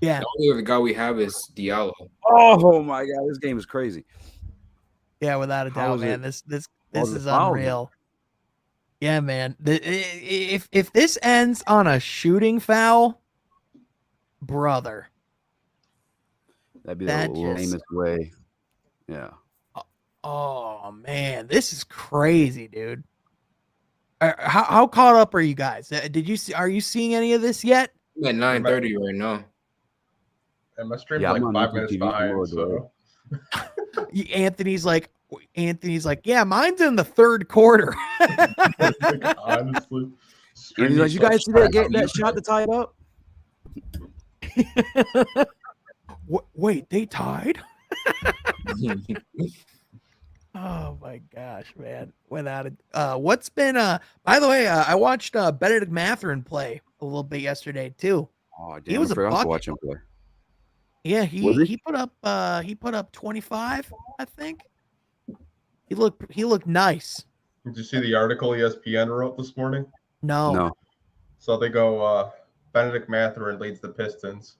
Yeah. The only other guy we have is Diallo. Oh my God, this game is crazy. Yeah, without a How doubt, is man. it- This was is it foul? unreal. Yeah, man. If this ends on a shooting foul, brother. That'd be That the just- lamest way. Yeah. Oh man, this is crazy, dude. How caught up are you guys? Did you see? Are you seeing any of this yet? I'm at 9:30 right now. and my stream's Yeah, I'm like on 5 YouTube minutes TV behind. mode, So Anthony's like, yeah, mine's in the third quarter. like, honestly, And streaming he's like, you sucks. guys see that shot to tie it up? Wait, they tied? Oh my gosh, man! Without it, what's been by the way, I watched Benedict Mathurin play a little bit yesterday too. Oh, damn, He was I a forgot to bucket. watch him play. Yeah, Was he? he put up 25, I think. He looked nice. Did you see the article ESPN wrote this morning? No. So they go, Benedict Mathurin leads the Pistons.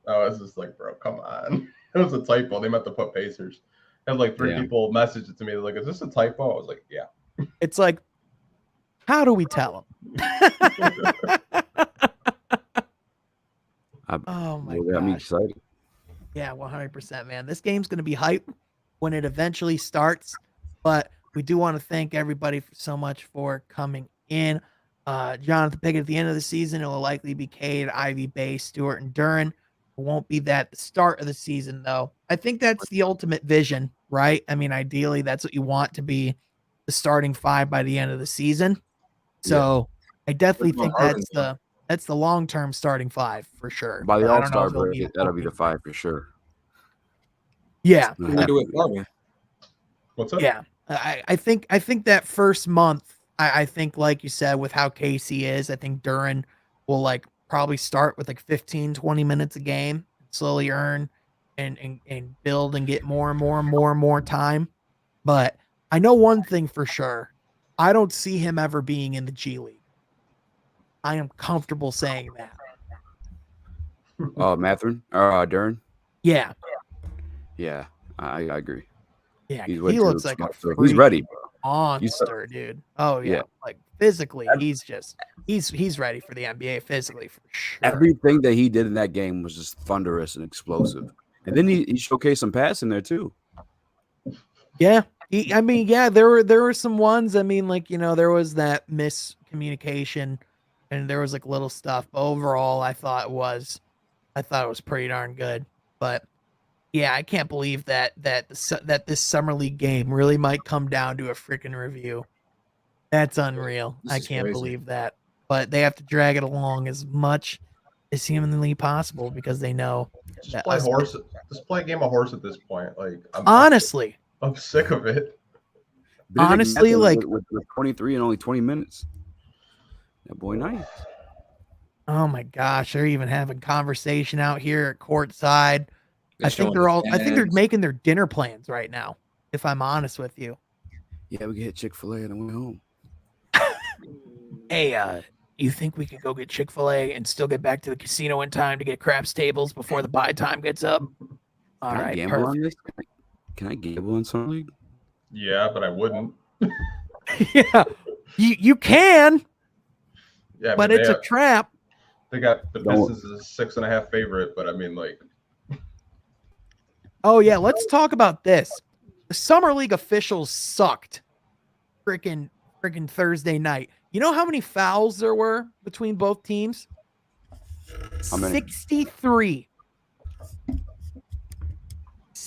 I was just like, bro, come on. It was a typo. They meant to put Pacers. had like 3 Yeah. people message it to me. They're like, "Is this a typo?" I was like, "Yeah." It's like, how do we tell them? Oh my Well, got me gosh. excited. Yeah, 100%, man. This game's going to be hype when it eventually starts. But we do want to thank everybody so much for coming in. Jonathan Pickett at the end of the season, it will likely be Cade, Ivy, Bay, Stewart, and Duran. It won't be that at the start of the season, though. I think that's the ultimate vision, right? I mean, ideally, that's what you want to be the starting 5 by the end of the season. So I definitely think that's the long-term starting 5 for sure. By the But I don't know All-Star if it'll break, that'll be the 5 for sure. Yeah. What do we do with Marvin? What's up? Yeah. I think that first month, I think, like you said, with how Casey is, I think Duran will like probably start with like 15, 20 minutes a game, slowly earn and build and get more and more and more and more time. But I know one thing for sure. I don't see him ever being in the G League. I am comfortable saying that. Oh, Matherin or Duran? Yeah. Yeah, I agree. Yeah. He's way He too looks like a explosive. He's ready, bro. monster, dude. Oh yeah. Yeah. Like physically, he's ready for the NBA physically for sure. Everything that he did in that game was just thunderous and explosive. And then he showcased some passing there too. Yeah. There were some ones. I mean, like, there was that miscommunication and there was like little stuff. But overall, I thought it was pretty darn good. But yeah, I can't believe that this summer league game really might come down to a freaking review. That's unreal. This I is can't crazy. believe that. But they have to drag it along as much as humanly possible because they know Just that play us- horse. Just play a game of horse at this point. Like, honestly, I'm sick of it. Benedict Honestly, Mathurin like- with 23 and only 20 minutes. That boy, nice. oh my gosh, they're even having conversation out here at courtside. I think showing I think they're fans. making their dinner plans right now, if I'm honest with you. Yeah, we get Chick-fil-A on the way home. Hey, you think we could go get Chick-fil-A and still get back to the casino in time to get craps tables before the buy time gets up? All Can I right, gamble on perfect. this? Can I gamble on Summer League? Yeah, but I wouldn't. Yeah, you can, Yeah, but it's a trap. they got the Don't- Pistons as a 6.5 favorite, but I mean, like, Oh yeah, let's talk about this. The summer league officials sucked. Freaking Thursday night. You know how many fouls there were between both teams? How many? 63.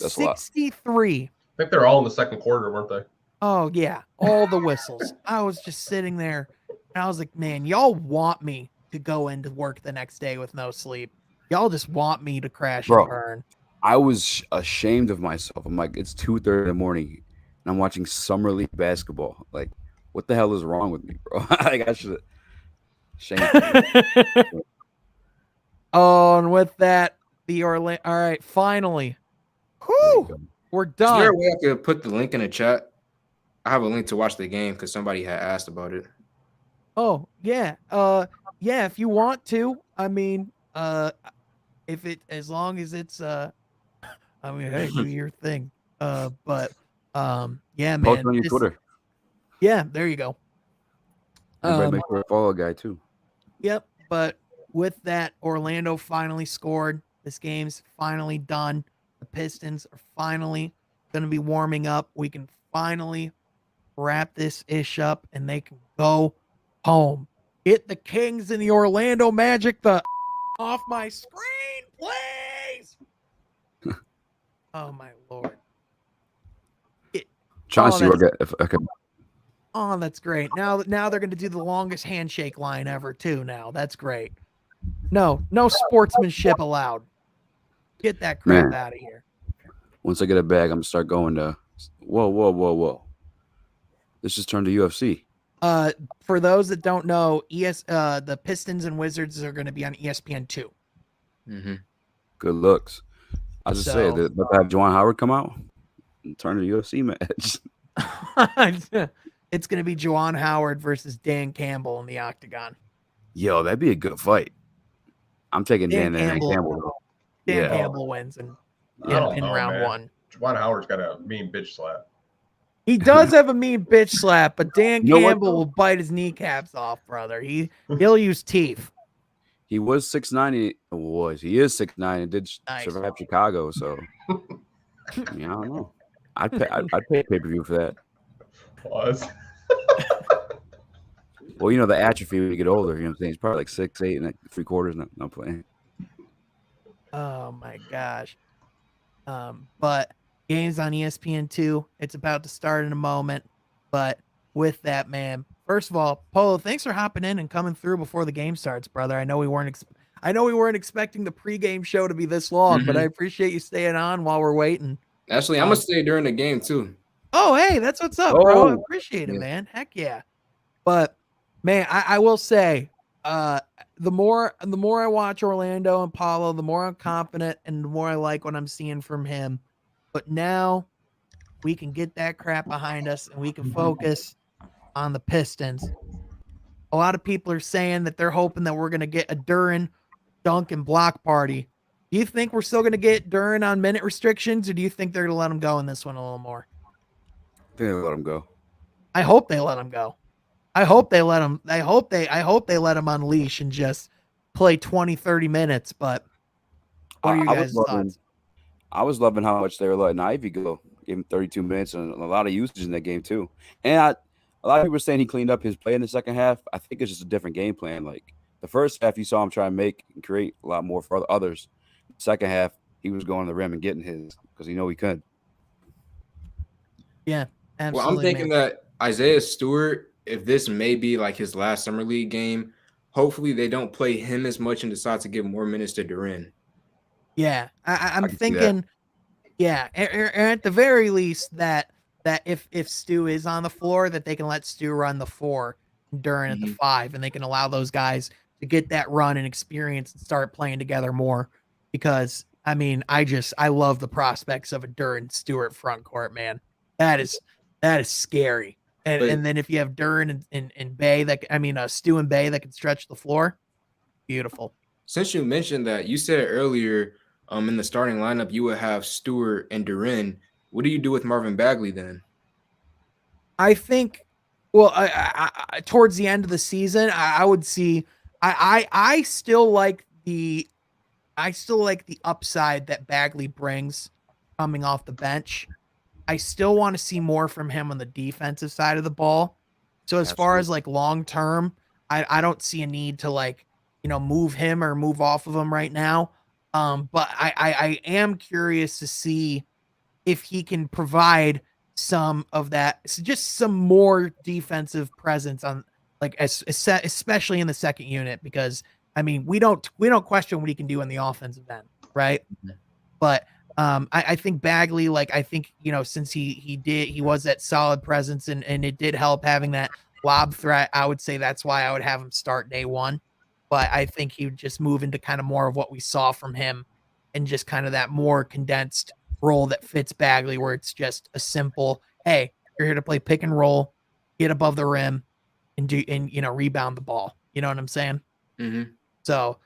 That's a lot. 63. I think they're all in the second quarter, weren't they? Oh yeah, all the whistles. I was just sitting there and I was like, man, y'all want me to go into work the next day with no sleep. Y'all just want me to crash Bro. and burn. I was ashamed of myself. I'm like, it's 2:30 in the morning, and I'm watching Summer League basketball. Like, what the hell is wrong with me, bro? Like, I should shame. Oh, and with that, the Orlando. All right, finally. Whew, we're Is there done. a way I could put the link in the chat? I have a link to watch the game because somebody had asked about it. Oh, yeah. Yeah, if you want to. I mean, as long as it's I mean, hey, do your thing. But yeah, man. Post on your Twitter. Yeah, there you go. Everybody make sure to follow a guy too. Yep. But with that, Orlando finally scored. This game's finally done. The Pistons are finally going to be warming up. We can finally wrap this ish up and they can go home. Get the Kings and the Orlando Magic the off my screen, please. Oh, my Lord. Trying to Oh, see what if I can. Oh, that's great. Now they're going to do the longest handshake line ever, too. Now that's great. No sportsmanship allowed. Get that crap Man. out of here. Once I get a bag, I'm gonna start going to. Whoa! This just turned to UFC. For those that don't know, the Pistons and Wizards are going to be on ESPN2. Mm-hmm. Good looks. I was just saying, So- let have Juwan Howard come out and turn to a UFC match. It's going to be Juwan Howard versus Dan Campbell in the octagon. Yo, that'd be a good fight. I'm taking Dan Dan Campbell. Campbell. Dan Yeah. Campbell wins in I don't in know, round man. one. Juwan Howard's got a mean bitch slap. He does have a mean bitch slap, but Dan You know what, Campbell though? will bite his kneecaps off, brother. He'll use teeth. He was 6'9". He is 6'9" and did Nice. survive Chicago. So I mean, I don't know. I'd pay pay-per-view for that. Pause. Well, you know, the atrophy when you get older, you know what I'm saying? He's probably like 6'8" and 3/4. No playing. Oh my gosh. But games on ESPN2. It's about to start in a moment. But with that, man, first of all, Polo, thanks for hopping in and coming through before the game starts, brother. I know we weren't expecting the pregame show to be this long, but I appreciate you staying on while we're waiting. Actually, I'm gonna stay during the game too. Oh, hey, that's what's up, bro. I Oh. appreciate it, Yeah. man. Heck yeah. But man, I will say, the more I watch Orlando and Paulo, the more I'm confident and the more I like what I'm seeing from him. But now we can get that crap behind us and we can focus on the Pistons. A lot of people are saying that they're hoping that we're going to get a Duren dunk and block party. Do you think we're still going to get Duren on minute restrictions, or do you think they're going to let him go in this one a little more? I think they'll let him go. I hope they let him go. I hope they let him unleash and just play 20, 30 minutes. But what are your guys' thoughts? I was loving how much they were letting Ivy go. Gave him 32 minutes and a lot of usage in that game too. And a lot of people were saying he cleaned up his play in the second half. I think it's just a different game plan. Like the first half, you saw him try and make and create a lot more for others. The second half, he was going to the rim and getting his because he knew he could. Yeah, absolutely. Well, I'm thinking that Isaiah Stewart, if this may be like his last summer league game, hopefully they don't play him as much and decide to give more minutes to Duren. Yeah, I'm can see that. thinking. Yeah, at the very least that if Stu is on the floor, that they can let Stu run the 4 Duren at the 5, and they can allow those guys to get that run and experience and start playing together more. Because I mean, I love the prospects of a Duren Stewart front court, man. That is scary. And then if you have Duren and Bay Stu and Bay that can stretch the floor, beautiful. Since you mentioned that, you said earlier in the starting lineup you would have Stewart and Duren. What do you do with Marvin Bagley then? I think, well, I towards the end of the season, I would see. I still like the upside that Bagley brings coming off the bench. I still want to see more from him on the defensive side of the ball. So as far as like long term, I don't see a need to move him or move off of him right now. But I am curious to see if he can provide some of that, just some more defensive presence on especially in the second unit, because I mean, we don't question what he can do in the offensive end, right? But I think Bagley, since he was that solid presence and it did help having that lob threat, I would say that's why I would have him start day one. But I think he would just move into kind of more of what we saw from him and just kind of that more condensed role that fits Bagley, where it's just a simple, hey, you're here to play pick and roll, get above the rim and rebound the ball. You know what I'm saying? Mm-hmm. So,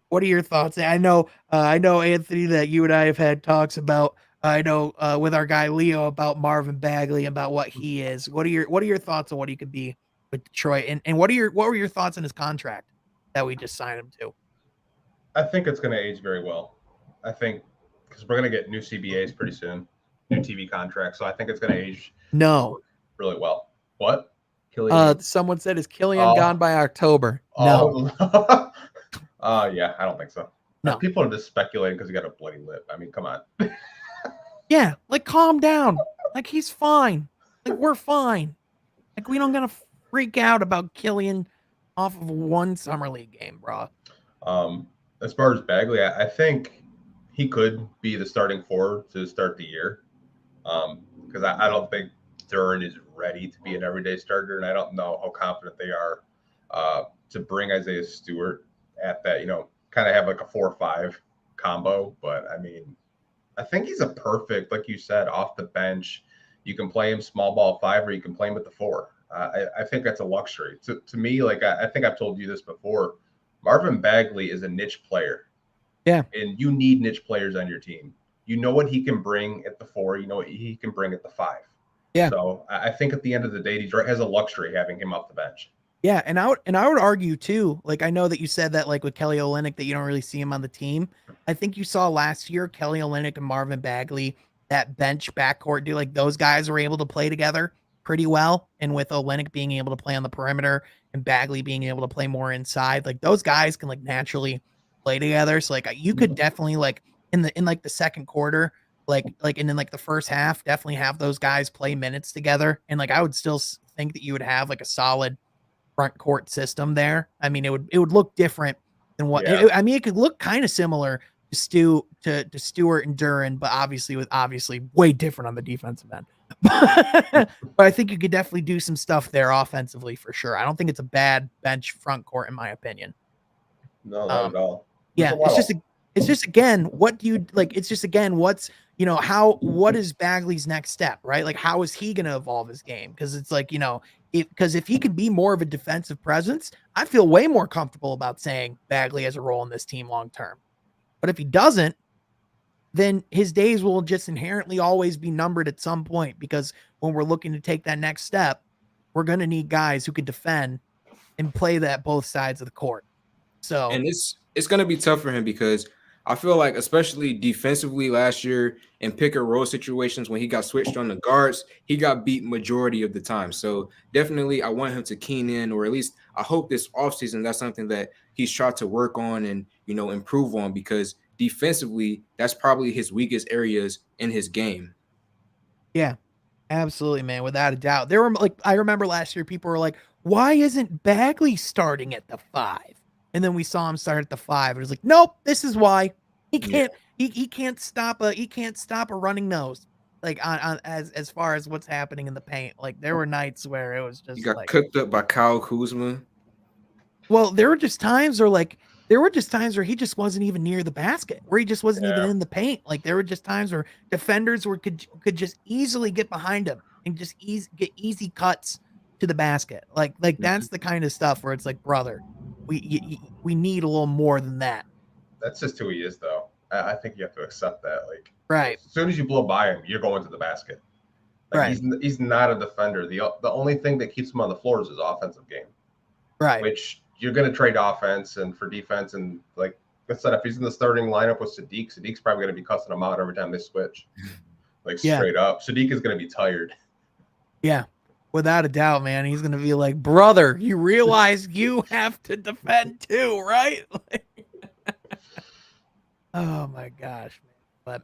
what are your thoughts? I know, Anthony, that you and I have had talks about. I know with our guy Leo about Marvin Bagley, about what he is. What are your thoughts on what he could be with Detroit? And what were your thoughts on his contract that we just signed him to? I think it's going to age very well. I think because we're going to get new CBAs pretty soon, new TV contracts. So I think it's going to age really well. What? Killian. Someone said, is Killian gone by October? No. Yeah, I don't think so. No. People are just speculating because he got a bloody lip. I mean, come on. Yeah, calm down. He's fine. We're fine. We don't gotta freak out about Killian off of one summer league game, bro. As far as Bagley, I think he could be the starting forward to start the year. Because I don't think Duren is ready to be an everyday starter, and I don't know how confident they are to bring Isaiah Stewart at that, kind of have like a 4-5 combo. But I mean, I think he's a perfect, like you said, off the bench. You can play him small ball 5, or you can play him at the 4. I think that's a luxury. To me, I think I've told you this before, Marvin Bagley is a niche player. Yeah. And you need niche players on your team. you know what he can bring at the 4. You know what he can bring at the 5. Yeah. So I think at the end of the day, Detroit has a luxury having him off the bench. Yeah, and I would argue too. Like I know that you said that like with Kelly Olynyk that you don't really see him on the team. I think you saw last year Kelly Olynyk and Marvin Bagley, that bench backcourt do, like those guys were able to play together pretty well. And with Olynyk being able to play on the perimeter and Bagley being able to play more inside, like those guys can like naturally play together. So like you could definitely like in like the second quarter, like and in like the first half, definitely have those guys play minutes together. And like I would still think that you would have like a solid front court system there. I mean, it would look different than what I mean. It could look kind of similar to Stewart and Duran, but obviously way different on the defensive end. But I think you could definitely do some stuff there offensively for sure. I don't think it's a bad bench front court in my opinion. No, not at all. Yeah, it's just again, what do you like? It's just again, what's what is Bagley's next step, right? Like, how is he going to evolve his game? Because it's like, because if he can be more of a defensive presence, I feel way more comfortable about saying Bagley has a role in this team long term. But if he doesn't, then his days will just inherently always be numbered at some point, because when we're looking to take that next step, we're going to need guys who can defend and play that both sides of the court. So, and it's going to be tough for him because I feel like, especially defensively last year in pick and roll situations, when he got switched on the guards, he got beat majority of the time. So definitely I want him to keen in, or at least I hope this offseason that's something that he's tried to work on and, improve on, because defensively, that's probably his weakest areas in his game. Yeah, absolutely, man. Without a doubt. There were I remember last year, people were like, why isn't Bagley starting at the 5? And then we saw him start at the 5. It was like, nope, this is why. He can't he can't stop a running nose. Like on as far as what's happening in the paint. Like there were nights where it was just you got cooked up by Kyle Kuzma. Well, there were just times where he just wasn't even near the basket, where he just wasn't even in the paint. Like there were just times where defenders could just easily get behind him and just get easy cuts to the basket. Like that's the kind of stuff where it's like, brother, we need a little more than that. That's just who he is, though. I think you have to accept that. Like, right. As soon as you blow by him, you're going to the basket. Like, right. He's not a defender. The only thing that keeps him on the floor is his offensive game. Right. Which you're going to trade offense and for defense. And like I said, if he's in the starting lineup with Sadiq's probably going to be cussing him out every time they switch. Like straight up. Sadiq is going to be tired. Yeah. Without a doubt, man. He's going to be like, brother, you realize you have to defend too, right? Oh my gosh, man. But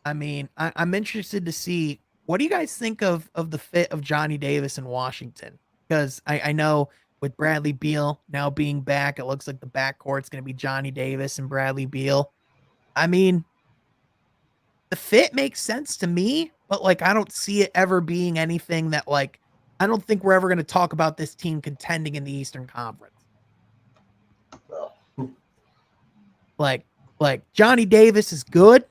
I mean, I'm interested to see, what do you guys think of the fit of Johnny Davis in Washington? Because I know with Bradley Beal now being back, it looks like the backcourt's going to be Johnny Davis and Bradley Beal. I mean, the fit makes sense to me, but like I don't see it ever being anything that like, I don't think we're ever going to talk about this team contending in the Eastern Conference. No. Like Johnny Davis is good,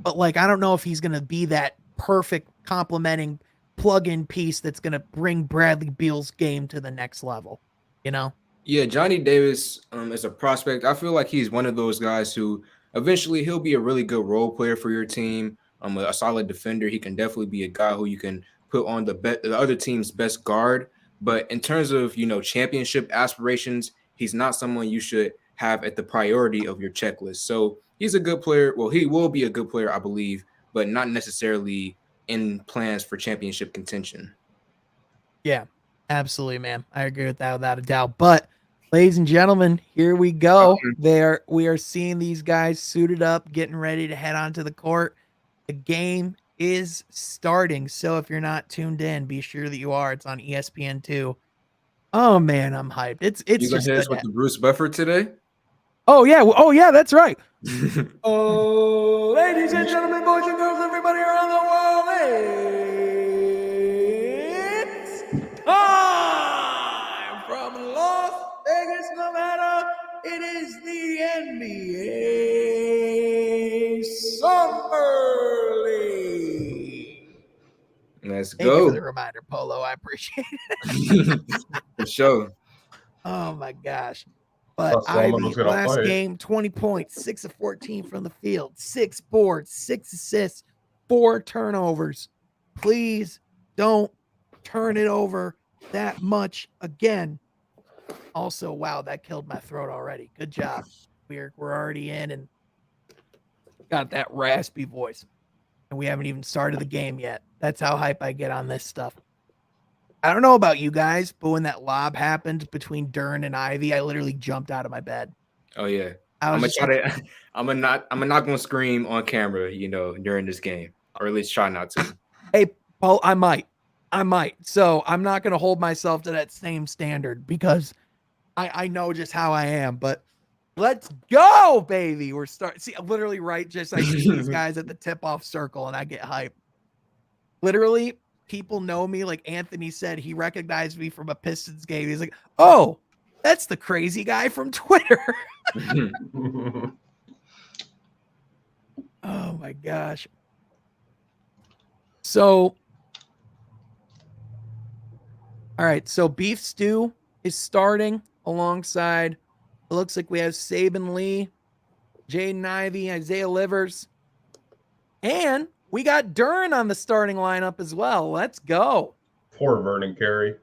but like I don't know if he's going to be that perfect complementing plug-in piece that's going to bring Bradley Beal's game to the next level, Yeah, Johnny Davis as a prospect, I feel like he's one of those guys who eventually he'll be a really good role player for your team, a solid defender. He can definitely be a guy who you can put on the other team's best guard. But in terms of, championship aspirations, he's not someone you should have at the priority of your checklist. So he's a good player. Well, he will be a good player, I believe, but not necessarily in plans for championship contention. Yeah, absolutely, man. I agree with that without a doubt. But ladies and gentlemen, here we go. We are seeing these guys suited up, getting ready to head onto the court. The game is starting. So if you're not tuned in, be sure that you are. It's on ESPN2. Oh man, I'm hyped. It's you just hit us with the Bruce Buffer today. Oh yeah, that's right. Oh, ladies and gentlemen, boys and girls, everybody around the world, it's time from Las Vegas, Nevada. It is the NBA Summer League. Let's Thank go. you for the reminder, Polo. I appreciate it. For sure. Oh my gosh. But someone Ivy, was gonna last fight. game, 20 points, 6 of 14 from the field, 6 boards, 6 assists, 4 turnovers. Please don't turn it over that much again. Also, wow, that killed my throat already. Good job. We're already in and got that raspy voice. And we haven't even started the game yet. That's how hype I get on this stuff. I don't know about you guys, but when that lob happened between Dern and Ivy, I literally jumped out of my bed. Oh yeah. I I'm was gonna just try to. I'm not gonna scream on camera, during this game, or at least try not to. hey, Paul, I might. So I'm not going to hold myself to that same standard because I know just how I am. But let's go, baby. We're starting. See, literally, right? Just I see these guys at the tip-off circle, and I get hyped. Literally, people know me. Like Anthony said, he recognized me from a Pistons game. He's like, "Oh, that's the crazy guy from Twitter." Oh my gosh. So, all right. So Beef Stew is starting alongside. It looks like we have Saban Lee, Jaden Ivey, Isaiah Livers, and we got Dern on the starting lineup as well. Let's go. Poor Vernon Carey.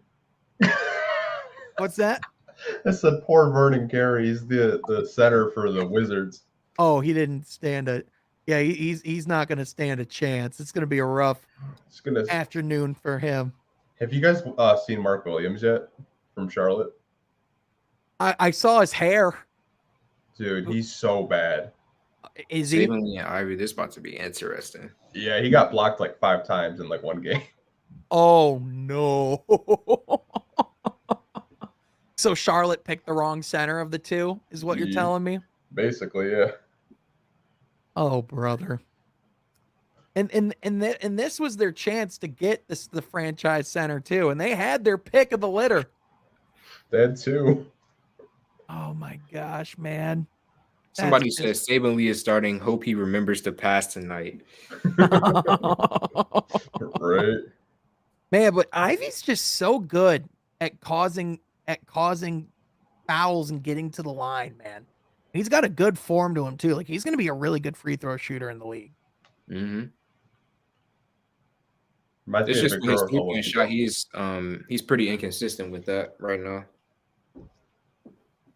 What's that? I said poor Vernon Carey. He's the center for the Wizards. Oh, he didn't stand a. Yeah, he's not going to stand a chance. It's going to be a rough afternoon for him. Have you guys seen Mark Williams yet from Charlotte? I saw his hair. Dude, he's so bad. Is he? Saban and Ivy, this about to be interesting. Yeah, he got blocked like 5 times in like one game. Oh no. So Charlotte picked the wrong center of the two, is what you're telling me? Basically, yeah. Oh, brother. And this was their chance to get the franchise center too, and they had their pick of the litter. They had 2. Oh my gosh, man. Somebody said Saban Lee is starting. Hope he remembers the past tonight. Right. Man, but Ivy's just so good at causing fouls and getting to the line, man. He's got a good form to him too. Like he's going to be a really good free throw shooter in the league. Mm-hmm. It's just his 3-point shot. He's pretty inconsistent with that right now.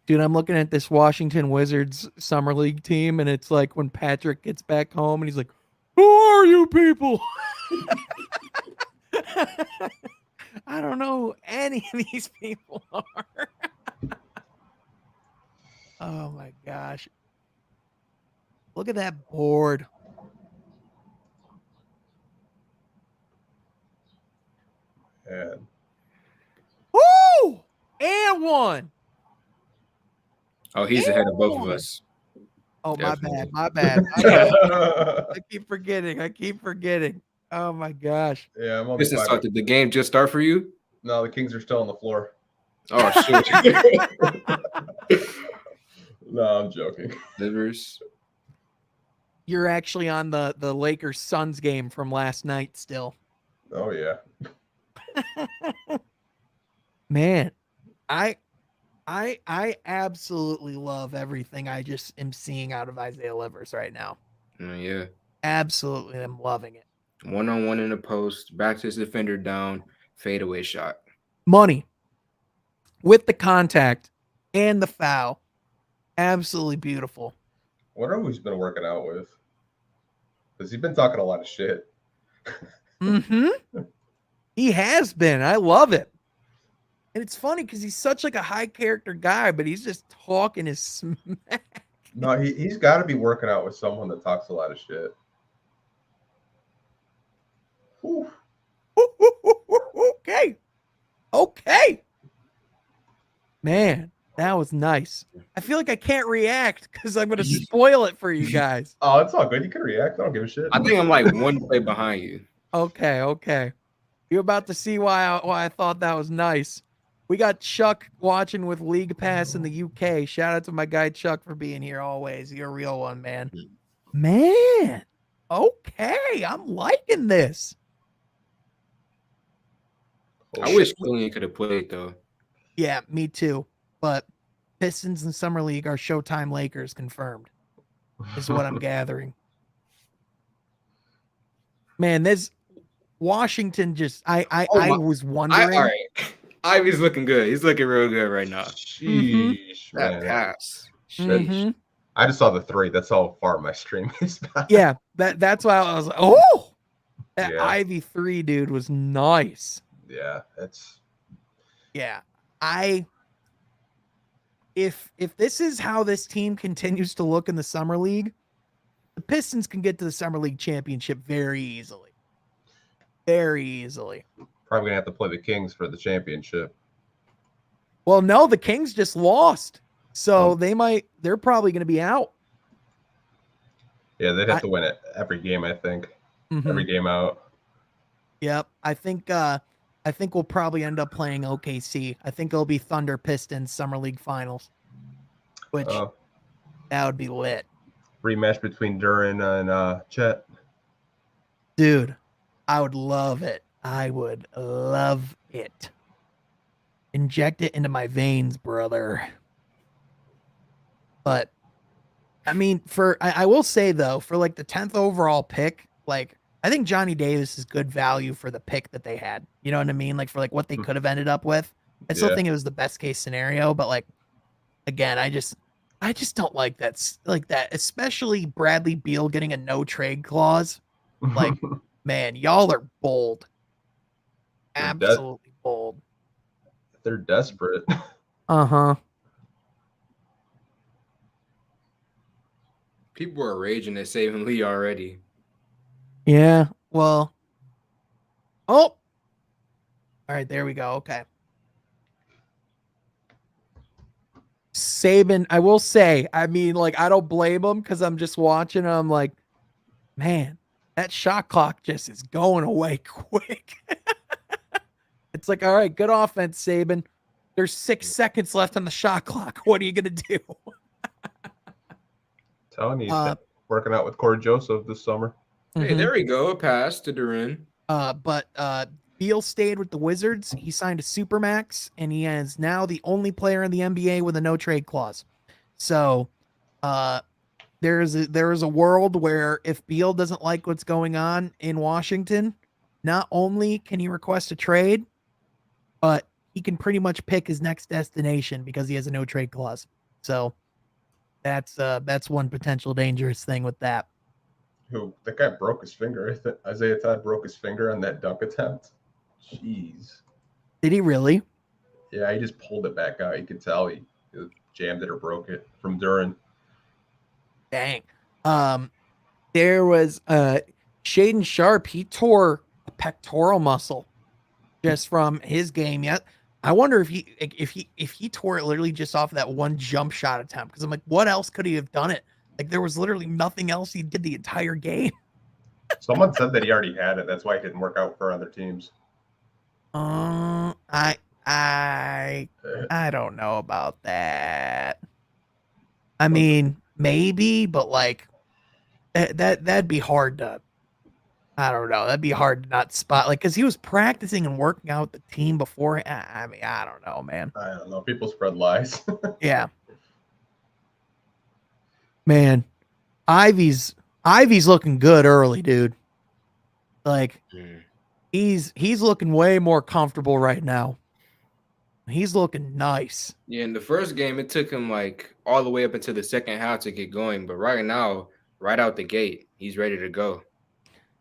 Dude, I'm looking at this Washington Wizards summer league team, and it's like when Patrick gets back home, and he's like, "Who are you people?" I don't know who any of these people are. Oh my gosh. Look at that board. And Woo! And one. Oh, he's ahead of both of us. Oh, Definitely. my bad. I keep forgetting. Oh my gosh. Yeah, I'm on This is tough. Did the game just start for you? No, the Kings are still on the floor. Oh shit. No, I'm joking. Livers. You're actually on the Lakers Suns game from last night still. Oh yeah. Man, I absolutely love everything I just am seeing out of Isaiah Livers right now. Yeah. Absolutely, I'm loving it. 1-on-1 in the post, backs his defender down, fadeaway shot. Money with the contact and the foul. Absolutely beautiful. I wonder who he's been working out with. Because he's been talking a lot of shit. Mm-hmm. He has been. I love it. And it's funny because he's such like a high character guy, but he's just talking his smack. No, he's got to be working out with someone that talks a lot of shit. Ooh. Okay. Man, that was nice. I feel like I can't react because I'm going to spoil it for you guys. Oh, it's all good. You can react. I don't give a shit. I think I'm like one play behind you. Okay. You're about to see why I thought that was nice. We got Chuck watching with League Pass in the UK. Shout out to my guy Chuck for being here always. You're a real one, man. Man. Okay, I'm liking this. I wish Killian could have played though. Yeah, me too. But Pistons in Summer League are Showtime Lakers confirmed, is what I'm gathering. Man, this Washington just I was wondering. All right. Ivy's looking good. He's looking real good right now. Sheesh, That man. pass. Sheesh. Mhm. I just saw the 3. That's how far my stream is back. Yeah, that's why I was like, oh, that Yeah. Ivy 3 dude was nice. Yeah, it's Yeah. If this is how this team continues to look in the Summer League, the Pistons can get to the Summer League championship very easily. Very easily. probably gonna have to play the Kings for the championship. Well, no, the Kings just lost. So Oh. they're probably going to be out. Yeah, they'd have to win it every game, I think. Mhm. Every game out. Yep. I think we'll probably end up playing OKC. I think it'll be Thunder Pistons Summer League Finals, which that would be lit. Rematch between Duran and Chet. Dude, I would love it. I would love it. Inject it into my veins, brother. But I mean, I will say though, for like the 10th overall pick, like I think Johnny Davis is good value for the pick that they had. You know what I mean? Like for like what they could have ended up with. I still think it was the best case scenario, but like again, I just don't like that, especially Bradley Beal getting a no trade clause. Like, man, y'all are bold. Absolutely bold. They're desperate. Uh-huh. People are raging at saving Lee already. Yeah. Well. Oh. All right, there we go. Okay. Saban, I will say, I mean, like, I don't blame him because I'm just watching him. I'm like, man, that shot clock just is going away quick. It's like, all right, good offense, Saban. There's 6 seconds left on the shot clock. What are you gonna do? Telling you, he's working out with Corey Joseph this summer. Hey, there we go. A pass to Duran. But Beal stayed with the Wizards. He signed a supermax, and he is now the only player in the NBA with a no trade clause. So, there is a world where if Beal doesn't like what's going on in Washington, not only can he request a trade, but he can pretty much pick his next destination because he has a no trade clause. So that's one potential dangerous thing with that. That guy broke his finger. Isaiah Todd broke his finger on that dunk attempt. Jeez. Did he really? Yeah, he just pulled it back out. You could tell he jammed it or broke it from Duran. Dang. There was Shaden Sharp. He tore a pectoral muscle just from his game. Yet I wonder if he tore it literally just off of that one jump shot attempt. Because I'm like, what else could he have done it? Like there was literally nothing else he did the entire game. Someone said that he already had it. That's why it didn't work out for other teams. I don't know about that. I mean, maybe, but like that'd be hard to. I don't know. That'd be hard to not spot, like, because he was practicing and working out with the team before. I mean, I don't know, man. I don't know. People spread lies. Yeah. Man, Ivy's looking good early, dude. Like, he's looking way more comfortable right now. He's looking nice. Yeah, in the first game, it took him like all the way up into the second half to get going. But right now, right out the gate, he's ready to go.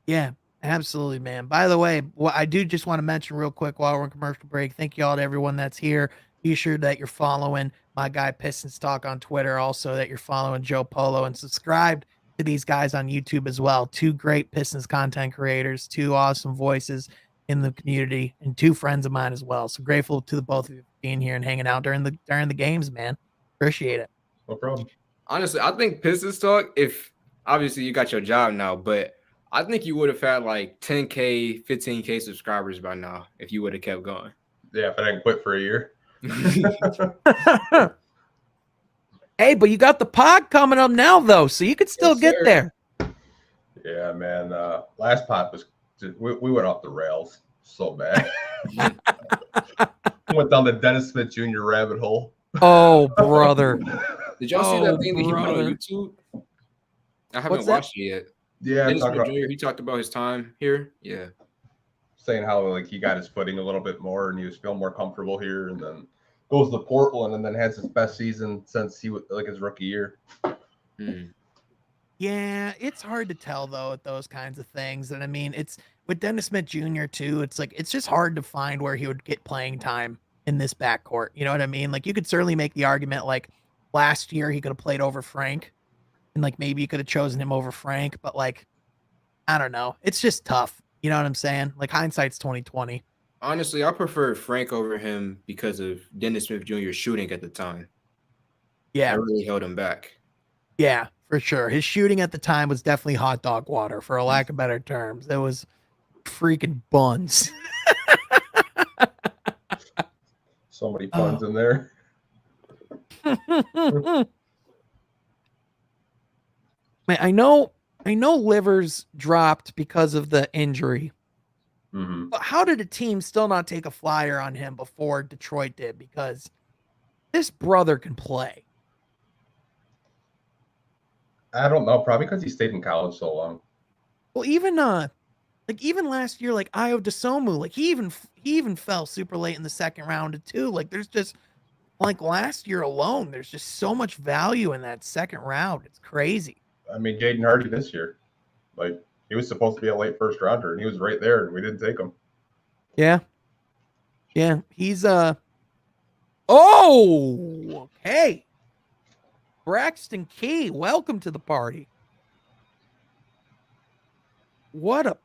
Yeah, absolutely, man. By the way, what I do just want to mention real quick while we're in commercial break, thank you all to everyone that's here. Be sure that you're following my guy Pistons Talk on Twitter, also that you're following Joe Polo, and subscribed to these guys on YouTube as well. 2 great Pistons content creators, 2 awesome voices in the community, and 2 friends of mine as well. So grateful to the both of you being here and hanging out during the games, man. Appreciate it. No problem. Honestly, I think Pistons Talk, if obviously you got your job now, but I think you would have had like 10K, 15K subscribers by now if you would have kept going. Yeah, if I didn't quit for a year. Hey, but you got the pod coming up now, though, so you could still get there. Yeah, man. Last pod was we went off the rails so bad. Went down the Dennis Smith Jr. rabbit hole. Oh, brother. Did y'all see that thing that he put on brother. YouTube? I haven't What's that? watched it yet. Yeah, Dennis talking Smith about Jr. He talked about his time here. Yeah. saying how like he got his footing a little bit more and he was feeling more comfortable here, and then goes to Portland and then has his best season since he was like his rookie year. Hmm. Yeah, it's hard to tell though with those kinds of things. And I mean, it's with Dennis Smith Jr. too. It's like it's just hard to find where he would get playing time in this backcourt. You know what I mean? Like you could certainly make the argument like last year he could have played over Frank, and like maybe you could have chosen him over Frank, but like I don't know. It's just tough. You know what I'm saying? Like hindsight's 2020. Honestly, I prefer Frank over him because of Dennis Smith Jr. shooting at the time. Yeah, That really held him back. yeah, for sure. His shooting at the time was definitely hot dog water, for a lack of better terms. It was freaking buns. So many puns in there. Man, I know Livers dropped because of the injury. Mm-hmm. But how did a team still not take a flyer on him before Detroit did? Because this brother can play. I don't know, probably because he stayed in college so long. Well, even even last year, like Io DeSomu, like he even fell super late in the second round too. Like there's just like last year alone, there's just so much value in that second round. It's crazy. I mean, Jaden Hardy this year, like he was supposed to be a late first rounder, and he was right there, and we didn't take him. Yeah. Yeah. He's oh okay. Braxton Key, welcome to the party. What a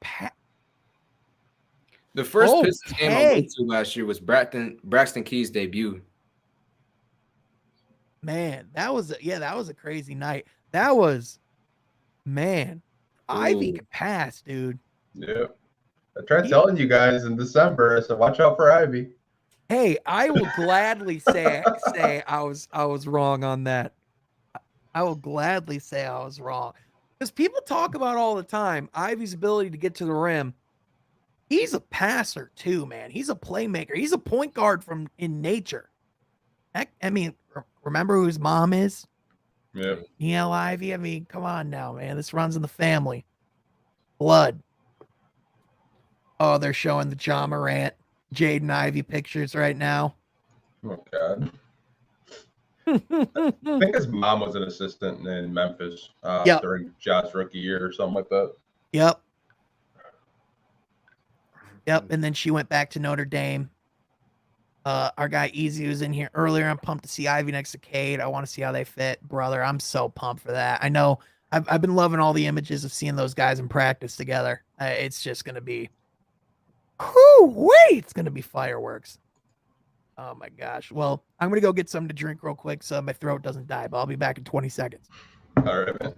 The first Pistons game I went okay. to last year was Braxton Key's debut. Man, that was a crazy night. That was man. Ivy Ooh. can pass, dude. Yeah, I tried He, telling you guys in December. I said, watch out for Ivy. hey, I will gladly say I was wrong on that. I will gladly say I was wrong. Because people talk about all the time Ivy's ability to get to the rim. He's a passer too, man. He's a playmaker. He's a point guard from in nature. Heck, I mean, remember who his mom is? Yeah, Neil Ivy. I mean, come on now, man. This runs in the family. Blood. Oh, they're showing the John Morant, Jaden Ivy pictures right now. oh god. I think his mom was an assistant in Memphis Yep. during Josh's rookie year or something like that. Yep. And then she went back to Notre Dame. Our guy Easy was in here earlier. I'm pumped to see Ivy next to Cade. I want to see how they fit, brother. I'm so pumped for that. I know I've been loving all the images of seeing those guys in practice together. It's just gonna be, it's gonna be fireworks. Oh my gosh. Well, I'm gonna go get something to drink real quick so my throat doesn't die. But I'll be back in 20 seconds. All right, man.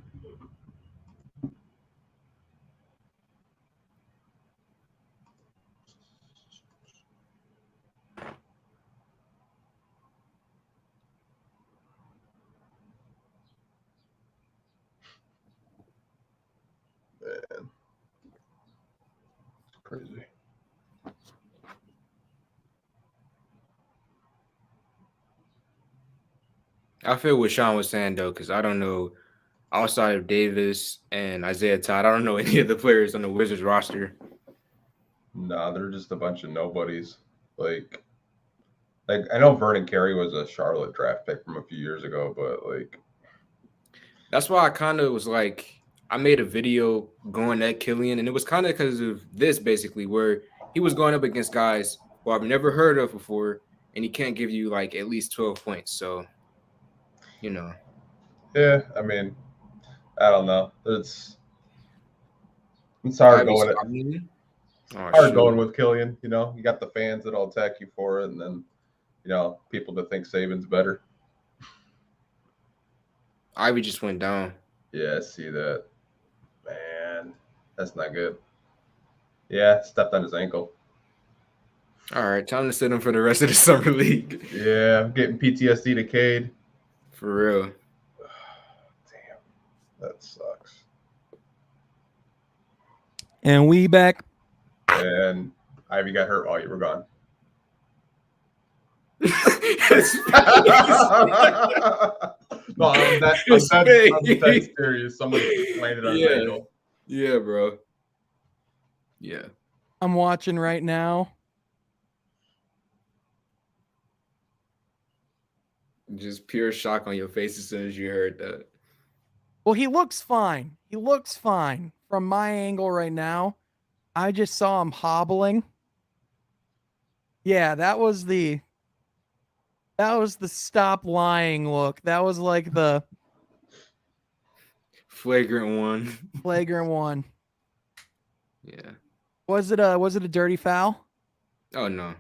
Man. It's crazy. I feel what Sean was saying though, because I don't know outside of Davis and Isaiah Todd, I don't know any of the players on the Wizards roster. Nah, they're just a bunch of nobodies. Like I know Vernon Carey was a Charlotte draft pick from a few years ago, but like That's why I kind of was like, I made a video going at Killian, and it was kind of because of this basically, where he was going up against guys who I've never heard of before, and he can't give you like at least 12 points. So, you know. yeah, I mean, I don't know. It's hard Ivy going. Stockton. Oh, Hard shoot. going with Killian. You know, you got the fans that'll attack you for it, and then people that think Saban's better. Ivy just went down. Yeah, I see that. Man, that's not good. Yeah, stepped on his ankle. All right, time to sit him for the rest of the summer league. Yeah, I'm getting PTSD to Cade. For real. Damn, that sucks. And we back. And Ivy got hurt while you were gone. No, I'm dead serious. Someone explained it on an angle. Yeah, bro. Yeah. I'm watching right now. Just pure shock on your face as soon as you heard that. Well, he looks fine. He looks fine from my angle right now. I just saw him hobbling. Yeah, that was the stop lying look. That was like the flagrant one. Yeah. Was it a dirty foul? Oh no.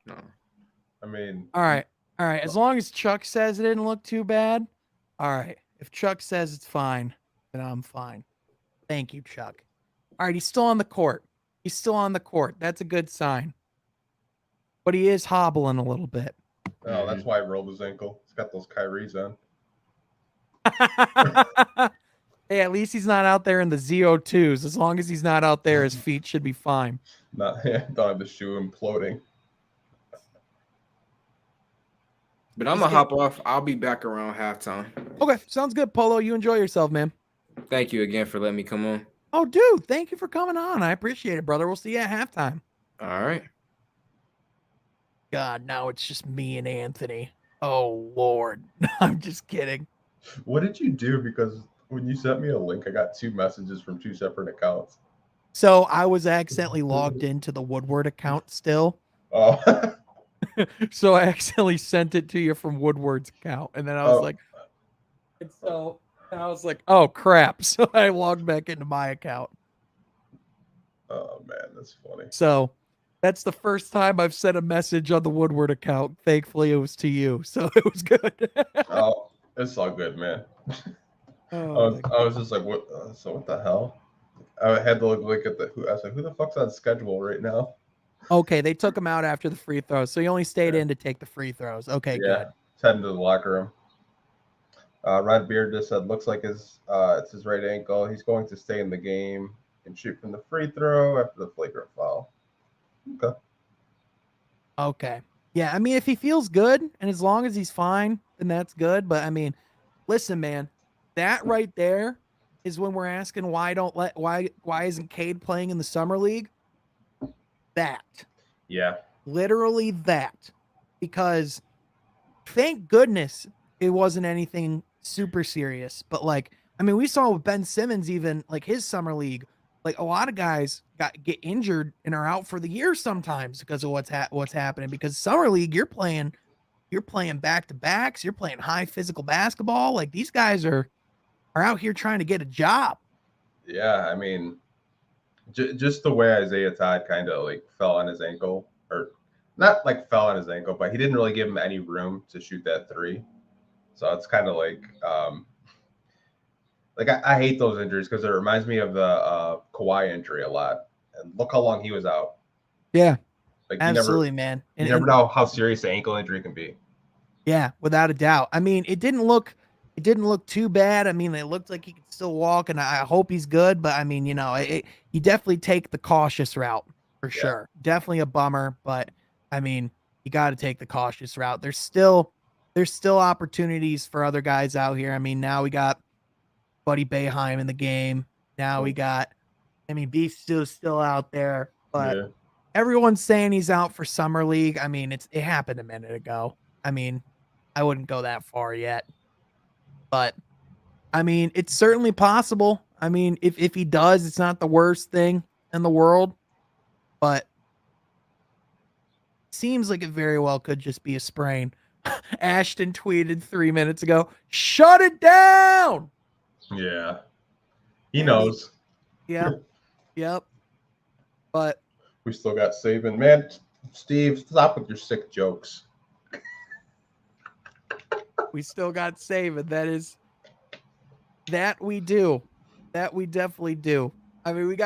I mean, all right. As long as Chuck says it didn't look too bad. All right. If Chuck says it's fine, then I'm fine. Thank you, Chuck. All right. He's still on the court. That's a good sign. But he is hobbling a little bit. Oh, that's why he rolled his ankle. He's got those Kyries on. Hey, at least he's not out there in the ZO2s. As long as he's not out there, his feet should be fine. Don't have the shoe imploding. But I'm going to hop off. I'll be back around halftime. Okay, sounds good, Polo. You enjoy yourself, man. Thank you again for letting me come on. Oh, dude, thank you for coming on. I appreciate it, brother. We'll see you at halftime. All right. God, now it's just me and Anthony. Oh, Lord. I'm just kidding. What did you do? Because when you sent me a link, I got 2 messages from 2 separate accounts. So I was accidentally logged into the Woodward account still. Oh. So I accidentally sent it to you from Woodward's account. And then I was like, oh, crap. So I logged back into my account. Oh, man, that's funny. So that's the first time I've sent a message on the Woodward account. Thankfully, it was to you. So it was good. Oh, it's all good, man. I was just like, what? So what the hell? I had to look at I was like, who the fuck's on schedule right now? Okay, they took him out after the free throws, so he only stayed in to take the free throws. Okay, good. He's heading to the locker room. Red Beard just said, looks like it's his right ankle. He's going to stay in the game and shoot from the free throw after the flagrant foul. Okay. Yeah, I mean, if he feels good and as long as he's fine, then that's good. But I mean, listen, man, that right there is when we're asking why isn't Cade playing in the summer league? That. Yeah. Literally that. Because thank goodness it wasn't anything super serious. But like, I mean, we saw with Ben Simmons, even like his summer league, like a lot of guys get injured and are out for the year sometimes because of what's happening. Because summer league, you're playing back to backs, you're playing high physical basketball. Like these guys are out here trying to get a job. Yeah, I mean, just the way Isaiah Todd kind of like fell on his ankle, or not like fell on his ankle, but he didn't really give him any room to shoot that 3. So it's kind of like I hate those injuries because it reminds me of the Kawhi injury a lot. And look how long he was out. Yeah, like absolutely, man. You never know how serious the ankle injury can be. Yeah, without a doubt. I mean, it didn't look too bad. I mean, it looked like he could still walk, and I hope he's good. But I mean, you definitely take the cautious route for sure. Definitely a bummer, but I mean, you got to take the cautious route. There's still opportunities for other guys out here. I mean, now we got Buddy Boeheim in the game. Now we got, I mean, Beef's still out there, but everyone's saying he's out for summer league. I mean, it happened a minute ago. I mean, I wouldn't go that far yet. But I mean, it's certainly possible. I mean, if he does, it's not the worst thing in the world, but seems like it very well could just be a sprain. Ashton tweeted 3 minutes ago, "Shut it down." Yeah. He knows. Yep. But we still got Saban. Man, Steve, stop with your sick jokes. We still got Saban. That we do. That we definitely do. I mean,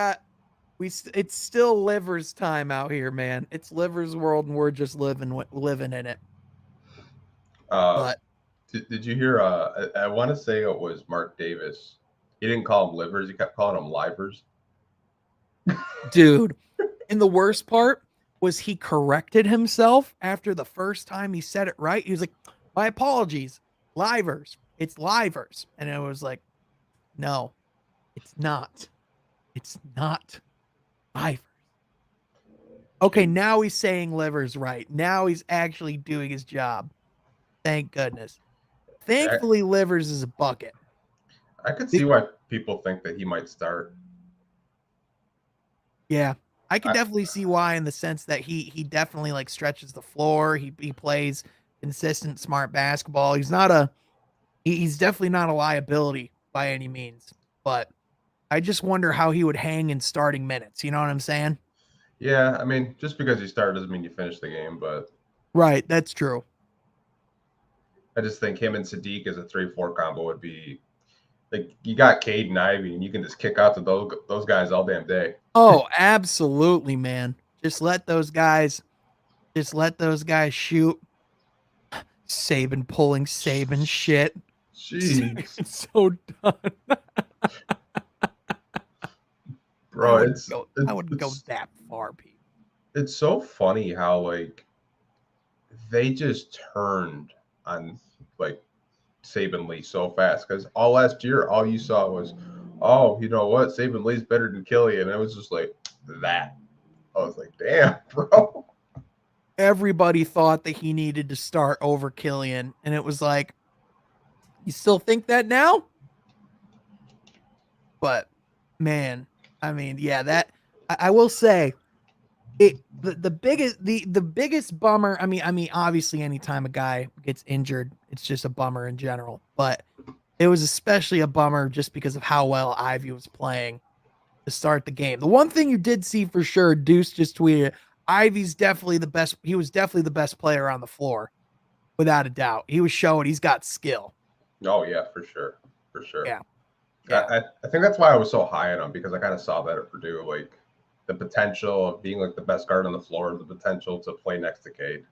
it's still Livers time out here, man. It's Livers world, and we're just living in it. But did you hear? I want to say it was Mark Davis. He didn't call them livers. He kept calling them livers. Dude, and the worst part, was he corrected himself after the first time he said it right. He was like, my apologies, livers. It's livers. And it was like, no, it's not. It's not livers. Okay, now he's saying livers right. Now he's actually doing his job. Thank goodness. Thankfully, livers is a bucket. I could see why people think that he might start. Yeah, I can definitely see why, in the sense that he definitely like stretches the floor. He plays consistent, smart basketball. He's definitely not a liability by any means. But I just wonder how he would hang in starting minutes. You know what I'm saying? Yeah, I mean, just because you start doesn't mean you finish the game, but Right, that's true. I just think him and Sadiq as a 3-4 combo would be like, you got Cade and Ivy, and you can just kick out to those guys all damn day. Oh, absolutely, man. Just let those guys shoot. Saban pulling Saban shit. Jeez, Saban's so done. bro, I wouldn't go that far, Pete. It's so funny how like they just turned on like Saban Lee so fast, because all last year all you saw was, oh, you know what, Saban Lee's better than Killian, and it was just like that. I was like, damn, bro. Everybody thought that he needed to start over Killian, and it was like, you still think that now? But man, I mean, yeah, that I will say it the biggest bummer. I mean, obviously, anytime a guy gets injured, it's just a bummer in general. But it was especially a bummer just because of how well Ivy was playing to start the game. The one thing you did see for sure, Deuce just tweeted, Ivy's definitely the best. He was definitely the best player on the floor, without a doubt. He was showing he's got skill. Oh yeah, for sure. Yeah. I think that's why I was so high on him, because I kind of saw that at Purdue, like the potential of being like the best guard on the floor, the potential to play next to Cade.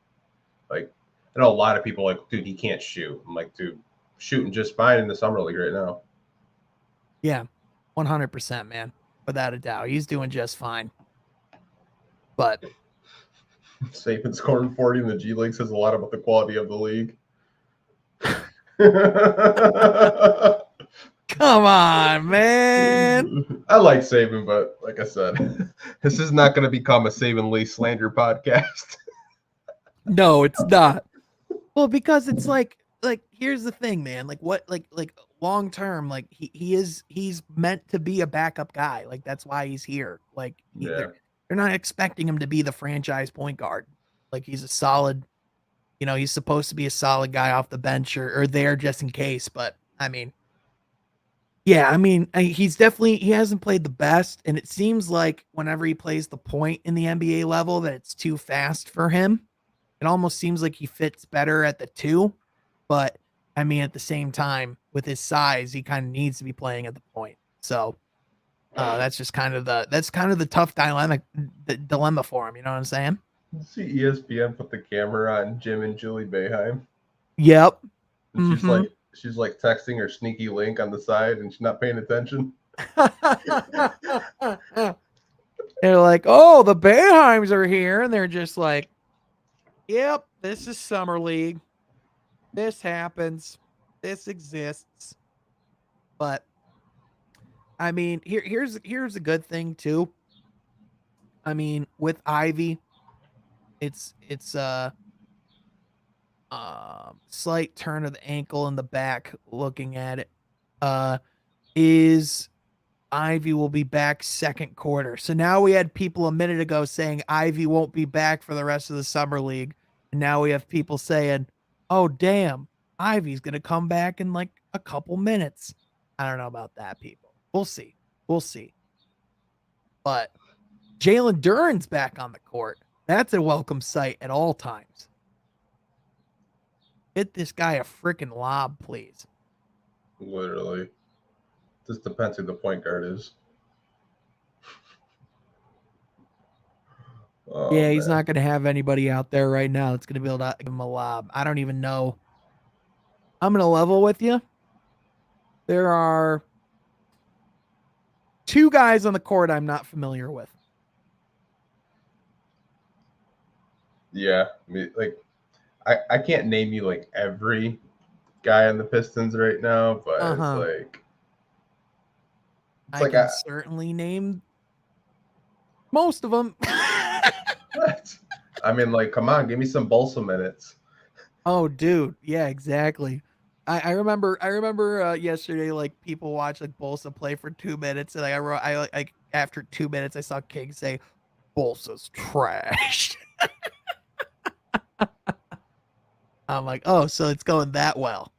Like, I know a lot of people like, dude, he can't shoot. I'm like, dude, shooting just fine in the summer league right now. Yeah, 100%, man. Without a doubt. He's doing just fine. But Saban scoring 40 in the G League says a lot about the quality of the league. come on, man. I like Saban, but like I said, this is not going to become a Saban Lee slander podcast. No, it's not. Well, because it's like here's the thing, man. Like what like long term, like he's meant to be a backup guy. Like that's why he's here. Like they're not expecting him to be the franchise point guard. Like he's a solid, he's supposed to be a solid guy off the bench or there just in case. But I mean, yeah, I mean, he hasn't played the best, and it seems like whenever he plays the point in the NBA level that it's too fast for him. It almost seems like he fits better at the 2, but I mean, at the same time, with his size, he kind of needs to be playing at the point. So that's just kind of the tough dilemma for him. You know what I'm saying? See ESPN put the camera on Jim and Julie Boeheim. Yep. And she's like texting her sneaky link on the side, and she's not paying attention. They're like, oh, the Boeheims are here, and they're just like, yep, this is summer league. This happens. This exists. But I mean, here's a good thing too. I mean, with Ivy, it's slight turn of the ankle in the back. Looking at it, is Ivy will be back second quarter. So now we had people a minute ago saying Ivy won't be back for the rest of the summer league, and now we have people saying, "Oh damn, Ivy's gonna come back in like a couple minutes." I don't know about that, people. We'll see. But Jalen Duren's back on the court. That's a welcome sight at all times. Hit this guy a freaking lob, please. Literally. Just depends who the point guard is. Oh, yeah, he's not going to have anybody out there right now that's going to be able to give him a lob. I don't even know. I'm going to level with you. There are 2 guys on the court I'm not familiar with. Yeah, like I can't name you like every guy on the Pistons right now, but I can certainly name most of them. What? I mean, like, come on, give me some Bolsa minutes. Oh, dude, yeah, exactly. I remember yesterday, like people watch like Bolsa play for 2 minutes, and like after 2 minutes, I saw King say, "Bolsa's trash." I'm like, oh, so it's going that well.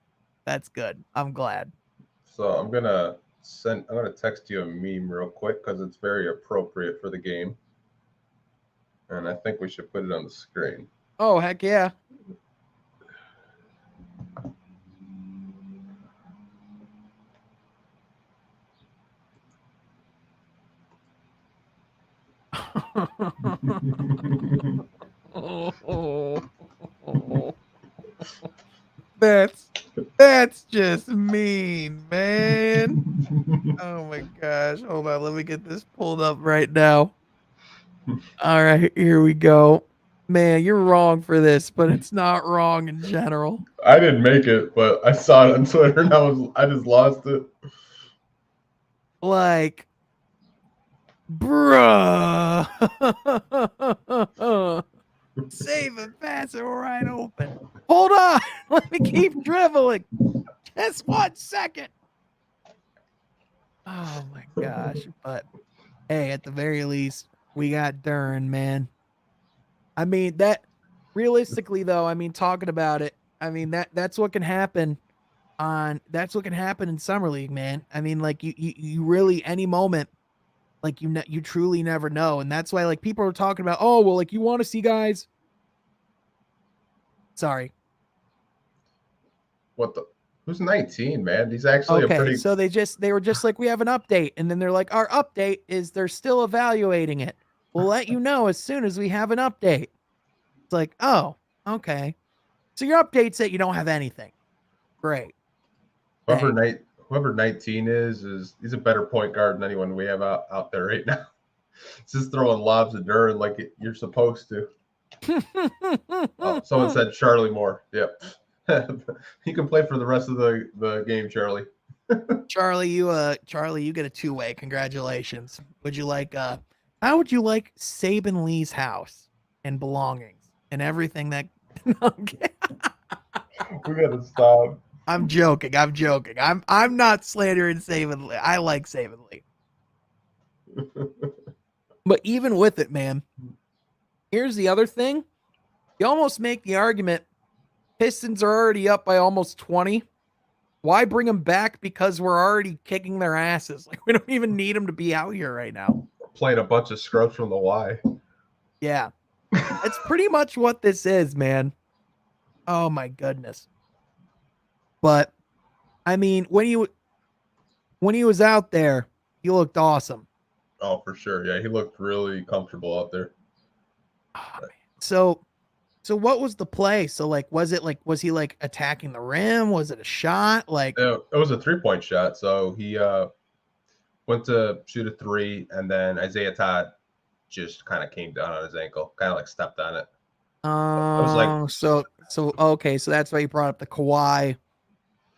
That's good. I'm glad. So I'm gonna text you a meme real quick because it's very appropriate for the game, and I think we should put it on the screen. Oh, heck yeah. That's just mean, man. Oh my gosh. Hold on, let me get this pulled up right now. All right, here we go. Man, you're wrong for this, but it's not wrong in general. I didn't make it, but I saw it on Twitter and I just lost it. Like, bruh. Save a pass it right open. Hold on. Let me keep dribbling. Just 1 second. Oh my gosh. But hey, at the very least, we got Duren, man. I mean, that realistically though, I mean, talking about it, I mean that's what can happen in summer league, man. I mean, like you really any moment, like you truly never know, and that's why like people are talking about, oh well, like you want to see guys. Sorry. What the? Who's 19, man? He's actually Okay, a pretty. so they were just like, we have an update, and then they're like, our update is they're still evaluating it. We'll let you know as soon as we have an update. It's like, oh, okay. So your update's that you don't have anything. Great. Whoever 19 is he's a better point guard than anyone we have out there right now. It's just throwing lobs at Duren like you're supposed to. Oh, someone said Charlie Moore. Yep. He can play for the rest of the game, Charlie. Charlie, you get a 2-way. Congratulations. Would you like how would you like Saban Lee's house and belongings and everything that We gotta stop. I'm joking. I'm not slandering Saban Lee. I like Saban Lee. But even with it, man, here's the other thing. You almost make the argument Pistons are already up by almost 20. Why bring them back? Because we're already kicking their asses. Like, we don't even need them to be out here right now. We're playing a bunch of scrubs from the Y. Yeah. That's pretty much what this is, man. Oh, my goodness. But, I mean, when he was out there, he looked awesome. Oh, for sure. Yeah, he looked really comfortable out there. Oh, man. So what was the play? So like, was he like attacking the rim? Was it a shot? Like, it was a 3-point shot. So he went to shoot a 3, and then Isaiah Todd just kind of came down on his ankle, kind of like stepped on it. It was like, so okay, so that's why you brought up the Kawhi.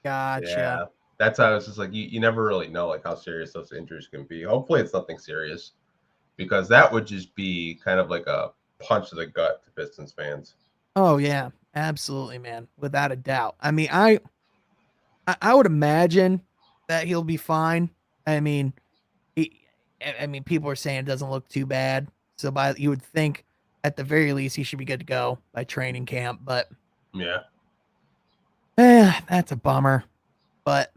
Gotcha. Yeah, that's how it's just like you never really know like how serious those injuries can be. Hopefully, it's nothing serious, because that would just be kind of like a punch to the gut to Pistons fans. Oh yeah, absolutely, man, without a doubt. I mean, I would imagine that he'll be fine. I mean, people are saying it doesn't look too bad, so you would think at the very least he should be good to go by training camp. But yeah, that's a bummer. But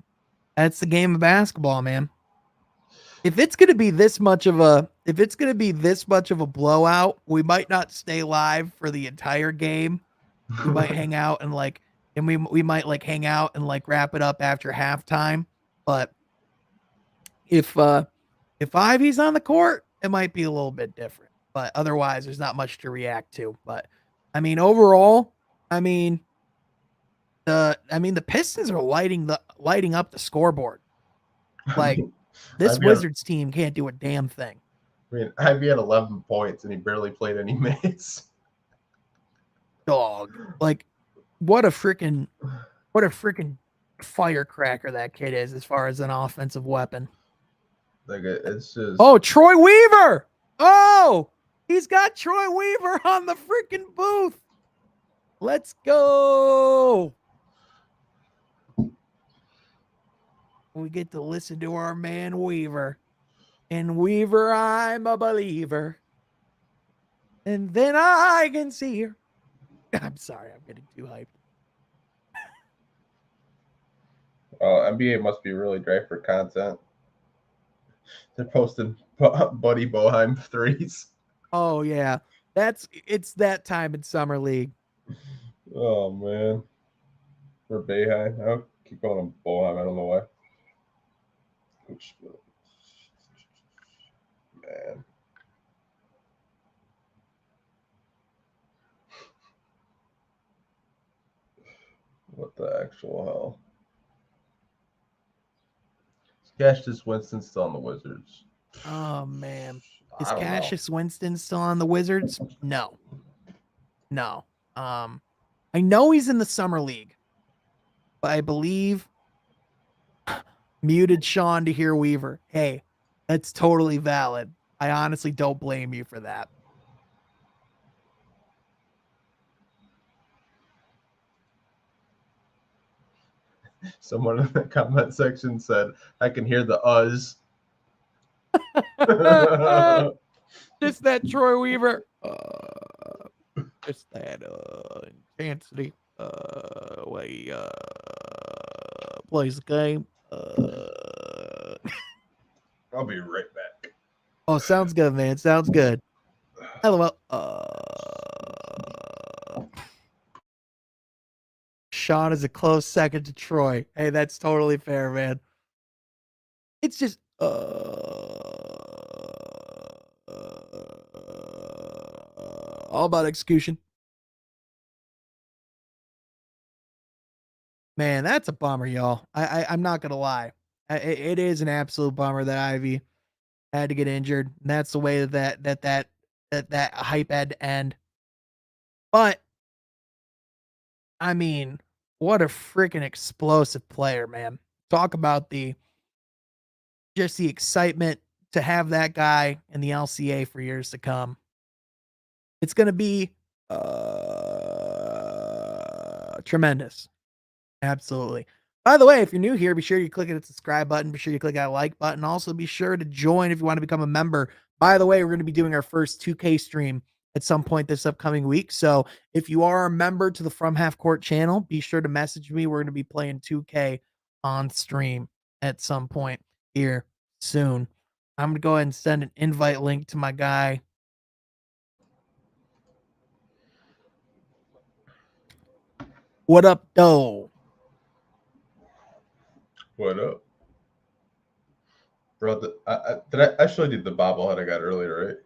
that's the game of basketball, man. If it's gonna be this much of a blowout, we might not stay live for the entire game. We might hang out and we might like hang out and like wrap it up after halftime. But if Ivy's on the court, it might be a little bit different. But otherwise, there's not much to react to. But I mean, overall, the Pistons are lighting up the scoreboard. Like, this Wizards team can't do a damn thing. I mean, Ivy had 11 points and he barely played any minutes. dog. Like, what a freaking firecracker that kid is as far as an offensive weapon. Like it's just. Oh, Troy Weaver. Oh, he's got Troy Weaver on the freaking booth. Let's go. We get to listen to our man Weaver. And Weaver, I'm a believer. And then I can see her. I'm sorry, I'm getting too hyped. Oh, NBA must be really dry for content. They're posting Buddy Boheim threes. Oh yeah. It's that time in summer league. Oh man. For Boheim. I'll keep calling him Boheim. I don't know why. Man. What the actual hell? Is Cassius Winston still on the Wizards? Oh man. Is I don't know. Cassius Winston still on the Wizards? No. I know he's in the summer league, but I believe muted Sean to hear Weaver. Hey, that's totally valid. I honestly don't blame you for that. Someone in the comment section said, I can hear the uzz. Just that Troy Weaver. Just that intensity. Way plays the game. I'll be right back. Oh, sounds good, man. Sounds good. LOL. Sean is a close second to Troy. Hey, that's totally fair, man. It's just all about execution. Man, that's a bummer, y'all. I'm not gonna lie. It is an absolute bummer that Ivy had to get injured. And that's the way that hype had to end. But I mean, what a freaking explosive player, man. Talk about the excitement to have that guy in the LCA for years to come. It's going to be tremendous. Absolutely. By the way, if you're new here, be sure you click that subscribe button. Be sure you click that like button. Also, be sure to join if you want to become a member. By the way, we're going to be doing our first 2K stream at some point this upcoming week. So if you are a member to the From Half Court channel, be sure to message me. We're going to be playing 2K on stream at some point here soon. I'm going to go ahead and send an invite link to my guy. What up, though? What up? Bro, I showed you the bobblehead I got earlier, right?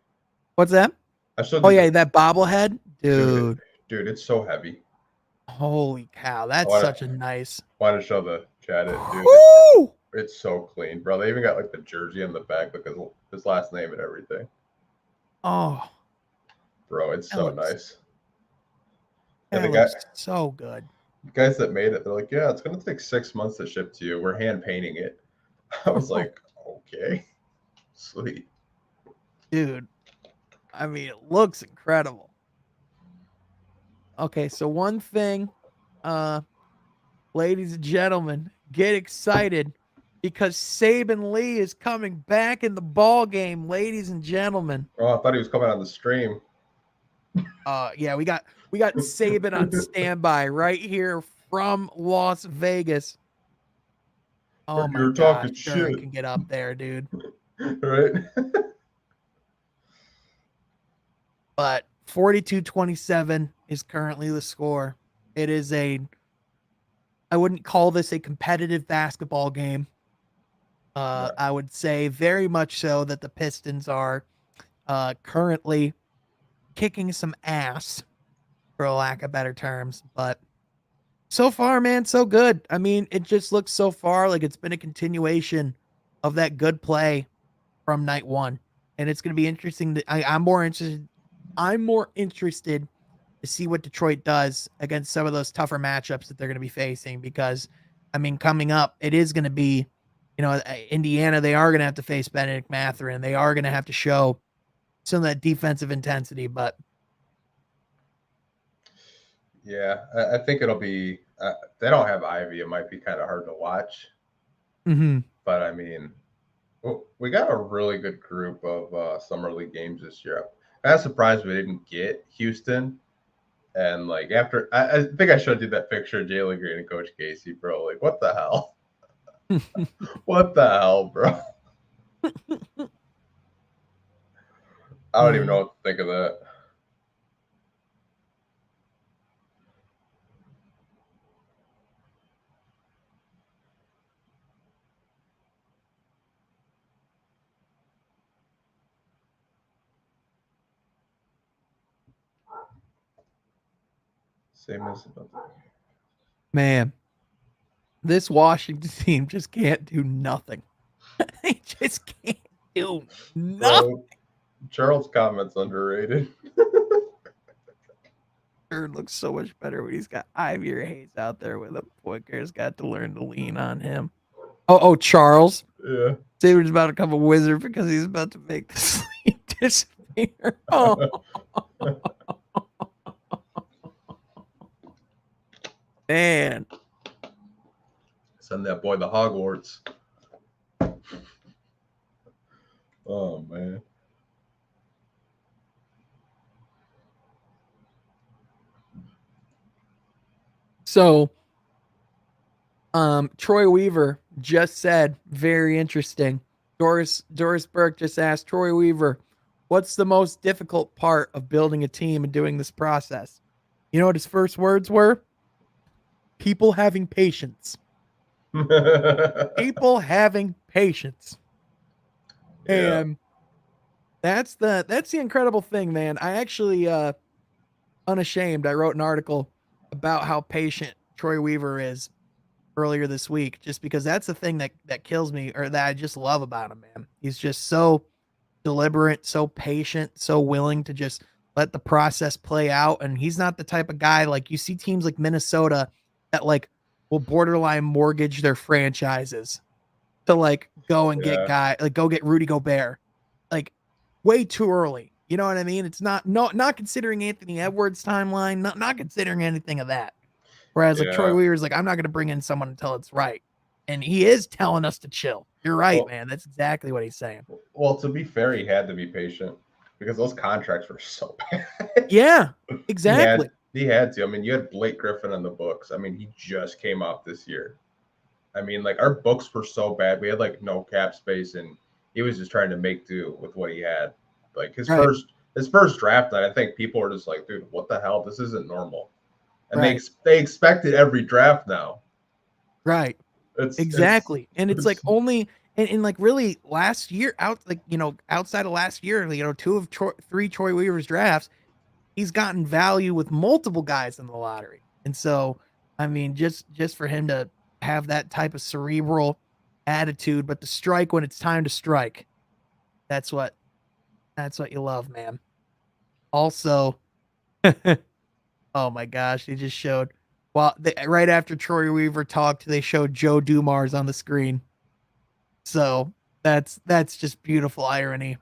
What's that? I showed Oh, you yeah, that bobblehead? Dude, it's so heavy. holy cow. That's such a nice. Want to show the chat it, dude. Woo! It's so clean, bro. They even got like the jersey on the back, like his last name and everything. Oh, bro, it's so nice. And the guy, so good. The guys that made it, they're like, yeah, it's gonna take 6 months to ship to you. We're hand painting it. I was like, okay, sweet, dude. I mean, it looks incredible. Okay, so one thing, ladies and gentlemen, get excited because Saban Lee is coming back in the ball game, ladies and gentlemen. Oh, I thought he was coming on the stream. Yeah, we got Saban on standby right here from Las Vegas. Oh my gosh, sure can get up there, dude. Right. But 42-27 is currently the score. It is I wouldn't call this a competitive basketball game. I would say very much so that the Pistons are currently kicking some ass, for lack of better terms. But so far, man, so good. I mean, it just looks so far like it's been a continuation of that good play from night one. And it's going to be interesting. I'm more interested to see what Detroit does against some of those tougher matchups that they're going to be facing. Because, I mean, coming up, it is going to be, Indiana. They are going to have to face Benedict Mathurin. They are going to have to show some of that defensive intensity. But yeah, I think it'll be. They don't have Ivy. It might be kind of hard to watch. mm-hmm. But I mean, we got a really good group of summer league games this year. I'm surprised we didn't get Houston. And like after, I think I showed you that picture of Jalen Green and Coach Casey, bro. Like, what the hell? What the hell, bro? I don't even know what to think of that. Same as Man, this Washington team just can't do nothing. They just can't do nothing. Bro, Charles' comments underrated. Bird looks so much better when he's got Ivy or Hayes out there with him. Pointer's got to learn to lean on him. Oh, Charles. Yeah. Saber's about to become a wizard because he's about to make the sleep disappear. Oh. Man. Send that boy to Hogwarts. Oh, man. So, Troy Weaver just said, very interesting. Doris Burke just asked Troy Weaver, what's the most difficult part of building a team and doing this process? You know what his first words were? People having patience. People having patience. Yeah. And that's the incredible thing, man. I actually unashamed, I wrote an article about how patient Troy Weaver is earlier this week, just because that's the thing that kills me, or that I just love about him, man. He's just so deliberate, so patient, so willing to just let the process play out. And he's not the type of guy, like you see teams like Minnesota that like will borderline mortgage their franchises to like go and get go get Rudy Gobert, like way too early. You know what I mean? It's not considering Anthony Edwards' timeline, not considering anything of that. Whereas like Troy Weaver's like, I'm not going to bring in someone until it's right. And he is telling us to chill. You're right, man. That's exactly what he's saying. Well, to be fair, he had to be patient because those contracts were so bad. Yeah, exactly. He had to. I mean, you had Blake Griffin on the books. I mean, he just came up this year. I mean, like our books were so bad. We had like no cap space, and he was just trying to make do with what he had. Like his first draft night, I think people were just like, dude, what the hell? This isn't normal. And they expected every draft now. Right. Exactly. And it's like only in like really last year outside of last year, 2 of 3 Troy Weaver's drafts, he's gotten value with multiple guys in the lottery. And so, I mean, just for him to have that type of cerebral attitude, but to strike when it's time to strike, that's what you love, man. Also, oh my gosh, they just showed right after Troy Weaver talked, they showed Joe Dumars on the screen. So that's just beautiful irony.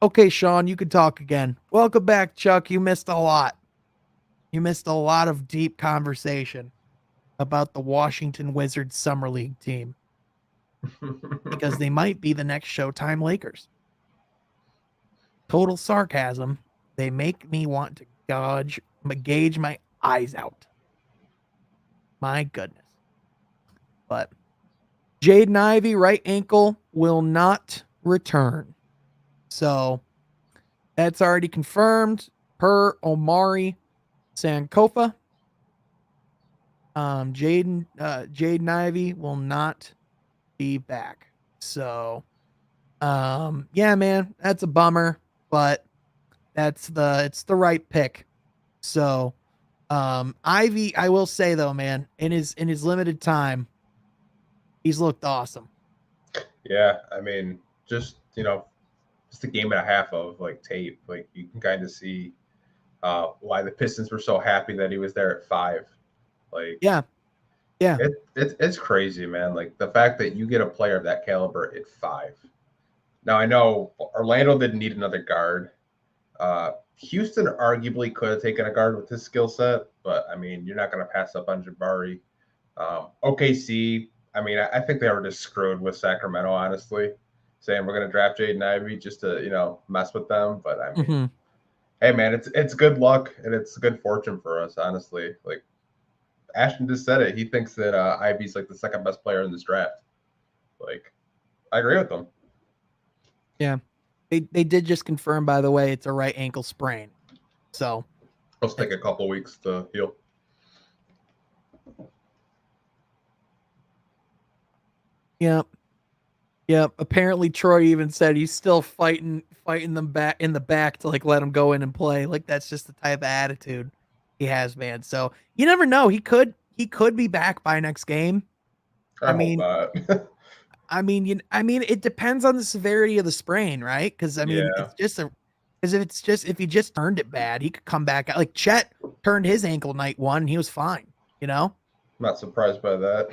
Okay, Sean, you can talk again. Welcome back, Chuck. You missed a lot. You missed a lot of deep conversation about the Washington Wizards Summer League team because they might be the next Showtime Lakers. Total sarcasm. They make me want to gauge my eyes out. My goodness. But Jaden Ivey, right ankle, will not return. So that's already confirmed per Omari Sankofa. Jaden Ivey will not be back. So yeah, man, that's a bummer, but it's the right pick. So Ivy, I will say though, man, in his limited time, he's looked awesome. Yeah, I mean, just a game and a half of like tape, like you can kind of see why the Pistons were so happy that he was there at 5. Like, Yeah. it's crazy, man. Like the fact that you get a player of that caliber at 5. Now I know Orlando didn't need another guard. Houston arguably could have taken a guard with his skill set, but I mean, you're not going to pass up on Jabari. OKC, I mean, I think they were just screwed with Sacramento, honestly, saying we're going to draft Jaden Ivey just to mess with them. But I mean, hey, man, it's good luck and it's good fortune for us, honestly. Like Ashton just said it, he thinks that Ivy's like the second best player in this draft. Like, I agree with him. Yeah. They did just confirm, by the way, it's a right ankle sprain. So it'll take a couple weeks to heal. Yep. Apparently Troy even said he's still fighting them back in the back to like let him go in and play. Like that's just the type of attitude he has, man. So you never know. He could be back by next game. I mean, hope not. I mean, it depends on the severity of the sprain, right? Because I mean, it's just if he just turned it bad, he could come back. Like Chet turned his ankle night 1, and he was fine. I'm not surprised by that.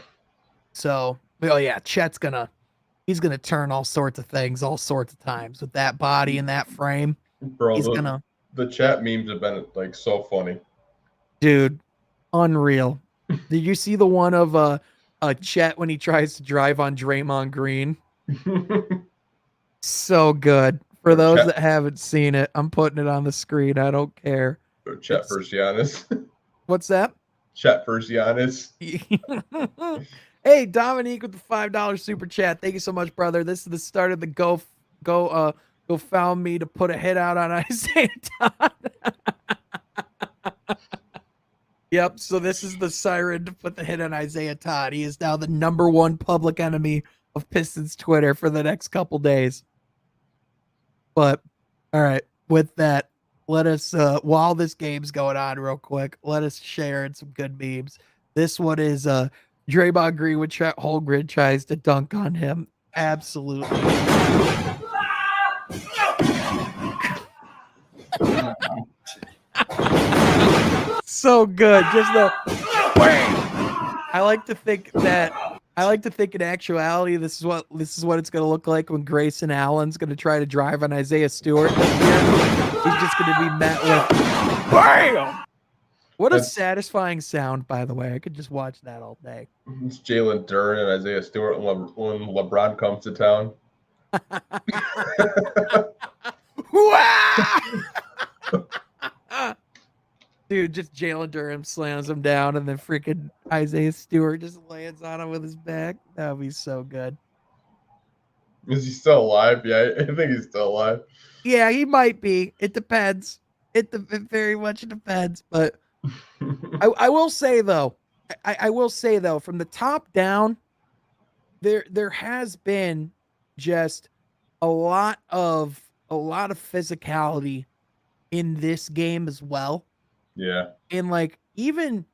So, yeah, he's gonna turn all sorts of things, all sorts of times with that body and that frame. Bro, the chat memes have been like so funny, dude, unreal. Did you see the one of Chet when he tries to drive on Draymond Green? So good. For those that haven't seen it, I'm putting it on the screen. I don't care. Chet versus Giannis. What's that? Chet versus Giannis. Hey, Dominique with the $5 super chat. Thank you so much, brother. This is the start of the go found me to put a hit out on Isaiah Todd. Yep, so this is the siren to put the hit on Isaiah Todd. He is now the #1 public enemy of Pistons Twitter for the next couple days. But, all right, with that, let us, while this game's going on real quick, let us share some good memes. This one is Draymond Green with Chet Holmgren tries to dunk on him. Absolutely. So good. Just the I like to think in actuality this is what it's going to look like when Grayson Allen's going to try to drive on Isaiah Stewart this year. He's just going to be met with bam. What a satisfying sound, by the way. I could just watch that all day. It's Jalen Duren and Isaiah Stewart when LeBron comes to town. Dude, just Jalen Durham slams him down, and then freaking Isaiah Stewart just lands on him with his back. That would be so good. Is he still alive? Yeah, I think he's still alive. Yeah, he might be. It depends. It very much depends. But I will say though, from the top down, there has been just a lot of physicality in this game as well. Yeah. And like even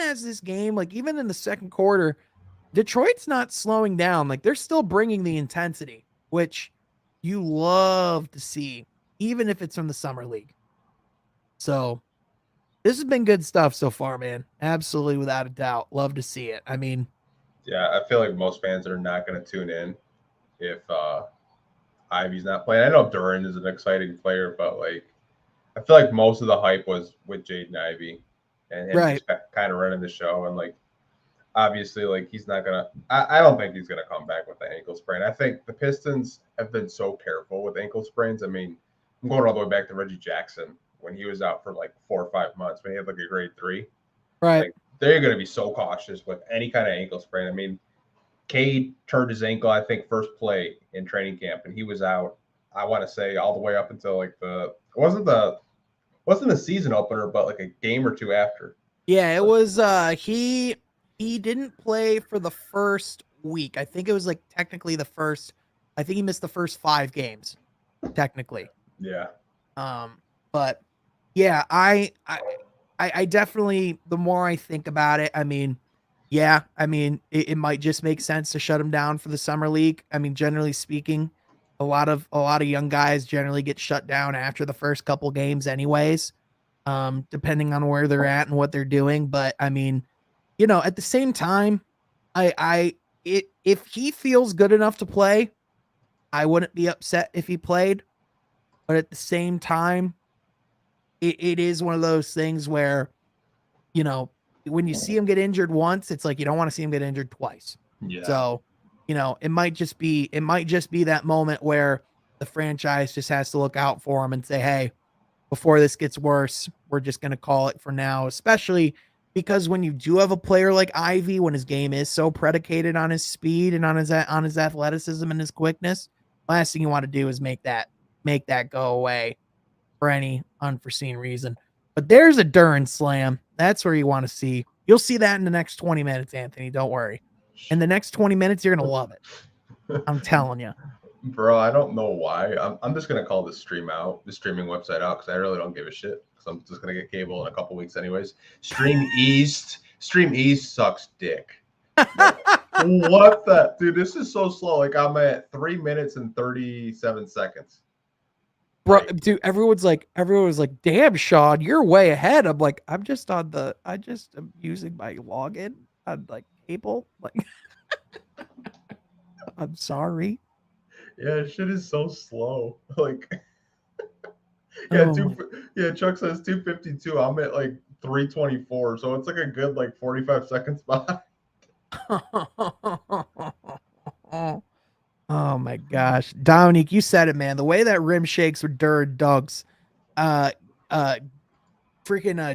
as this game, like even in the second quarter, Detroit's not slowing down. Like they're still bringing the intensity, which you love to see, even if it's from the summer league. So this has been good stuff so far, man. Absolutely, without a doubt. Love to see it. I mean, yeah, I feel like most fans are not going to tune in if Ivy's not playing. I know Duren is an exciting player, but like I feel like most of the hype was with Jaden Ivey and him just kind of running the show. And like, obviously, like he's not going to, I don't think he's going to come back with the ankle sprain. I think the Pistons have been so careful with ankle sprains. I mean, I'm going all the way back to Reggie Jackson when he was out for like 4 or 5 months, when he had like a grade 3. Right. Like, they're going to be so cautious with any kind of ankle sprain. I mean, Cade turned his ankle, I think, first play in training camp, and he was out, I want to say, all the way up until like wasn't the season opener, but like a game or two after. Yeah, it was he didn't play for the first week. I think it was like technically I think he missed the first 5 games technically. Yeah. But yeah, I definitely, the more I think about it, I mean, yeah, I mean, it might just make sense to shut him down for the summer league. I mean, generally speaking, a lot of young guys generally get shut down after the first couple games anyways. depending on where they're at and what they're doing. But I mean, at the same time, if he feels good enough to play, I wouldn't be upset if he played. But at the same time, it is one of those things where, when you see him get injured once, it's like you don't want to see him get injured twice. Yeah. So, it might just be that moment where the franchise just has to look out for him and say, hey, before this gets worse, we're just going to call it for now, especially because when you do have a player like Ivy, when his game is so predicated on his speed and on his athleticism and his quickness, last thing you want to do is make that go away for any unforeseen reason. But there's a Duren slam. That's where you want to see. You'll see that in the next 20 minutes, Anthony. Don't worry. In the next 20 minutes, you're going to love it. I'm telling you. Bro, I don't know why. I'm just going to call this streaming website out because I really don't give a shit. Because I'm just going to get cable in a couple weeks anyways. Stream East sucks dick. What the? Dude, this is so slow. Like, I'm at 3 minutes and 37 seconds. Bro, dude, everyone was like, damn, Sean, you're way ahead. I'm like, I just am using my login on like cable. Like, I'm sorry. Yeah, shit is so slow. Like, Chuck says 252. I'm at like 324. So it's like a good like 45 seconds behind. Oh my gosh. Dominique, you said it, man. The way that rim shakes with Duren dunks.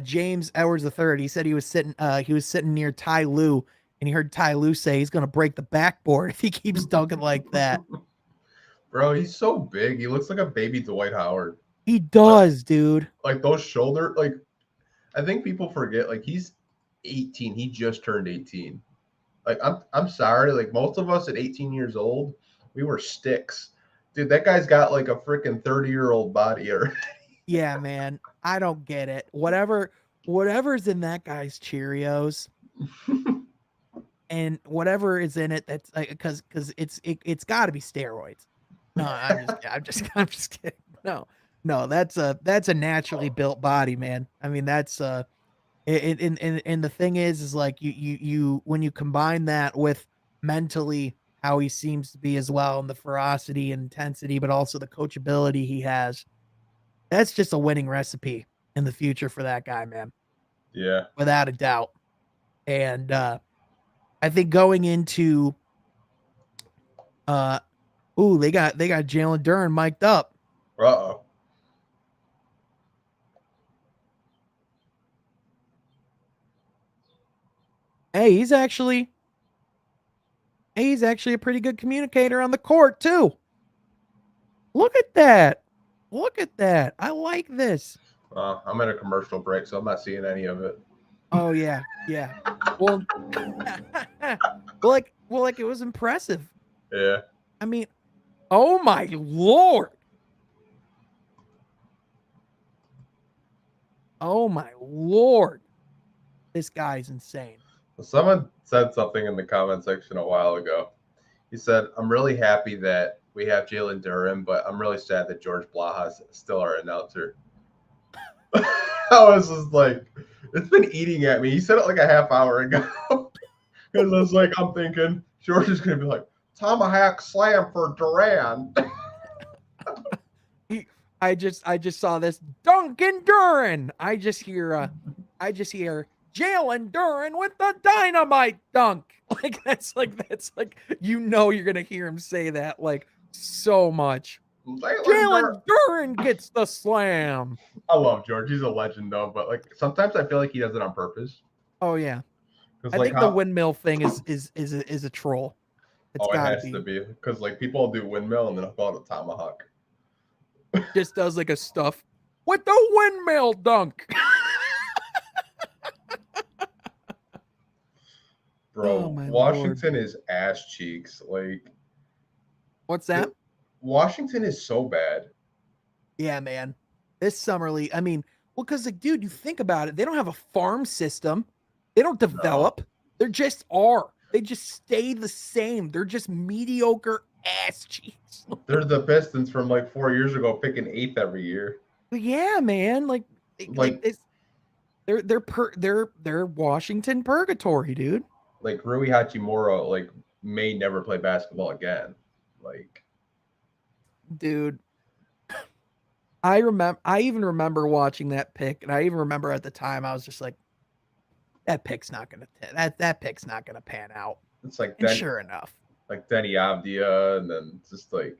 James Edwards III, he said he was sitting near Ty Lue, and he heard Ty Lue say he's gonna break the backboard if he keeps dunking like that. Bro, he's so big. He looks like a baby Dwight Howard. He does, dude. Like those shoulder, like I think people forget, like he's 18. He just turned 18. Like I'm sorry, like most of us at 18 years old, we were sticks. Dude, that guy's got like a freaking 30-year-old body already. Yeah, man. I don't get it. Whatever's in that guy's Cheerios and whatever is in it, that's like because it's got to be steroids. No, I'm just kidding. No, that's a naturally built body, man. I mean, that's and the thing is like you when you combine that with mentally how he seems to be as well, and the ferocity and intensity, but also the coachability he has, that's just a winning recipe in the future for that guy, man. Yeah, without a doubt. And I think going into they got Jalen Duren mic'd up. Uh-oh. Hey, he's actually a pretty good communicator on the court too. Look at that. I like this. I'm at a commercial break, so I'm not seeing any of it. Oh yeah. Well, like it was impressive. Yeah. I mean, oh my Lord. Oh my Lord. This guy's insane. Someone said something in the comment section a while ago. He said, I'm really happy that we have Jalen Duren, but I'm really sad that George Blaha's still our announcer. I was just like, it's been eating at me. He said it like a half hour ago. Because I was like, I'm thinking George is going to be like, tomahawk slam for Duran. I just saw this Duncan Duren. I just hear Jalen Duren with the dynamite dunk. Like that's like you're gonna hear him say that like so much. Jalen Duren gets the slam. I love George. He's a legend though, but like sometimes I feel like he does it on purpose. Oh yeah. I like think the windmill thing is a troll. It has to be because like people do windmill and then I'll call it a tomahawk. Just does like a stuff with the windmill dunk. Bro, Washington is ass cheeks. Like, what's that? Washington is so bad. Yeah, man. This summer league. I mean, well, because like, dude, you think about it. They don't have a farm system. They don't develop. No. They're just are. They just stay the same. They're just mediocre ass cheeks. They're the Pistons from like 4 years ago, picking 8th every year. But yeah, man. Like Like this, they're Washington purgatory, dude. Like Rui Hachimura, like may never play basketball again. Like, Dude, I even remember watching that pick, and I even remember at the time I was just like, that pick's not gonna that pick's not gonna pan out. it's like And sure enough, like Denny Avdia, and then just like,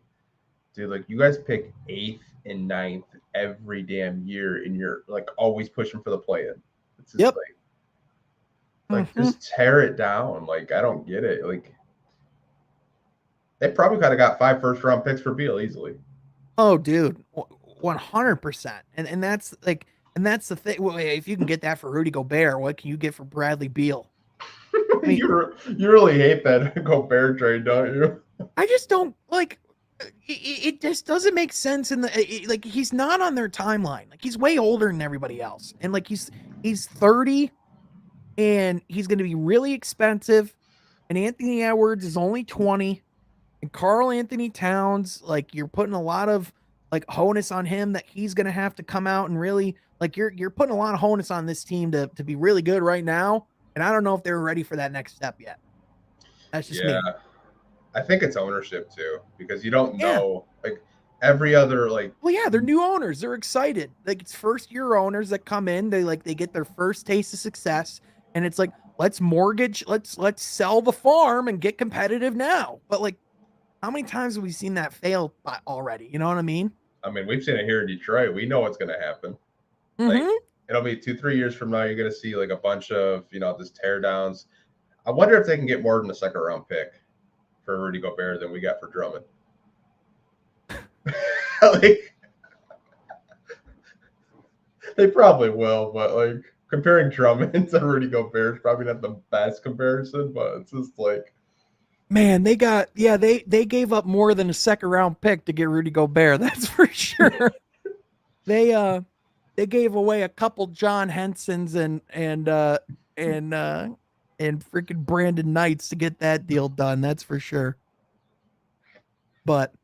dude, like you guys pick 8th and 9th every damn year, and you're like always pushing for the play-in. It's just like just tear it down. Like I don't get it. Like they probably could have got 5 first-round picks for Beal easily. Oh, dude, 100%. And that's like, and that's the thing. Well, if you can get that for Rudy Gobert, what can you get for Bradley Beal? I mean, you really hate that Gobert trade, don't you? I just don't like. It just doesn't make sense in the like. He's not on their timeline. Like he's way older than everybody else, and like he's 30, and he's going to be really expensive. And Anthony Edwards is only 20. And Karl Anthony Towns, like you're putting a lot of like onus on him that he's gonna have to come out and really like you're putting a lot of onus on this team to be really good right now. And I don't know if they're ready for that next step yet. That's just me. I think it's ownership too, because you don't know like every other like. Well, yeah, they're new owners. They're excited. Like it's first year owners that come in. They get their first taste of success, and it's like let's sell the farm and get competitive now. But like, how many times have we seen that fail already? You know what I mean? I mean, we've seen it here in Detroit. We know what's going to happen. Like it'll be 2-3 years from now. You're going to see like a bunch of just tear downs. I wonder if they can get more than a 2nd round pick for Rudy Gobert than we got for Drummond. Like, they probably will, but like comparing Drummond to Rudy Gobert is probably not the best comparison. But it's just like. Man, they gave up more than a 2nd round pick to get Rudy Gobert. That's for sure. They gave away a couple John Hensons and freaking Brandon Knights to get that deal done. That's for sure. But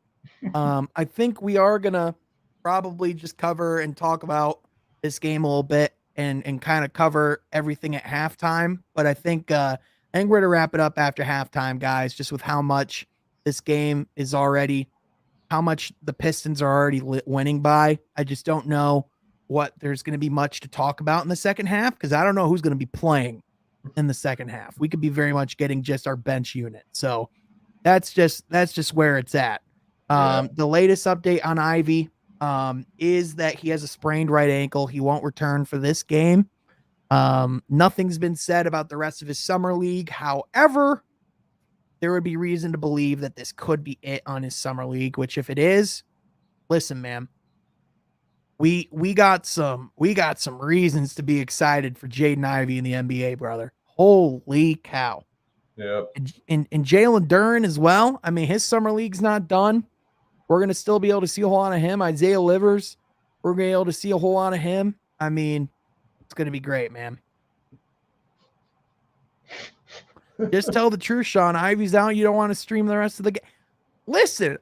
I think we are gonna probably just cover and talk about this game a little bit and kind of cover everything at halftime. But I think we're going to wrap it up after halftime, guys, just with how much this game is already, how much the Pistons are already winning by. I just don't know what there's going to be much to talk about in the second half because I don't know who's going to be playing in the second half. We could be very much getting just our bench unit. So that's just where it's at. The latest update on Ivy is that he has a sprained right ankle. He won't return for this game. Nothing's been said about the rest of his summer league. However, there would be reason to believe that this could be it on his summer league, which if it is, listen, man, we got some reasons to be excited for Jaden Ivey in the NBA, brother. Holy cow. Yeah. And Jalen Duren as well. I mean, his summer league's not done. We're going to still be able to see a whole lot of him. Isaiah Livers, we're going to be able to see a whole lot of him. I mean, it's going to be great, man. Just tell the truth, Sean. Ivy's out. You don't want to stream the rest of the game. Listen,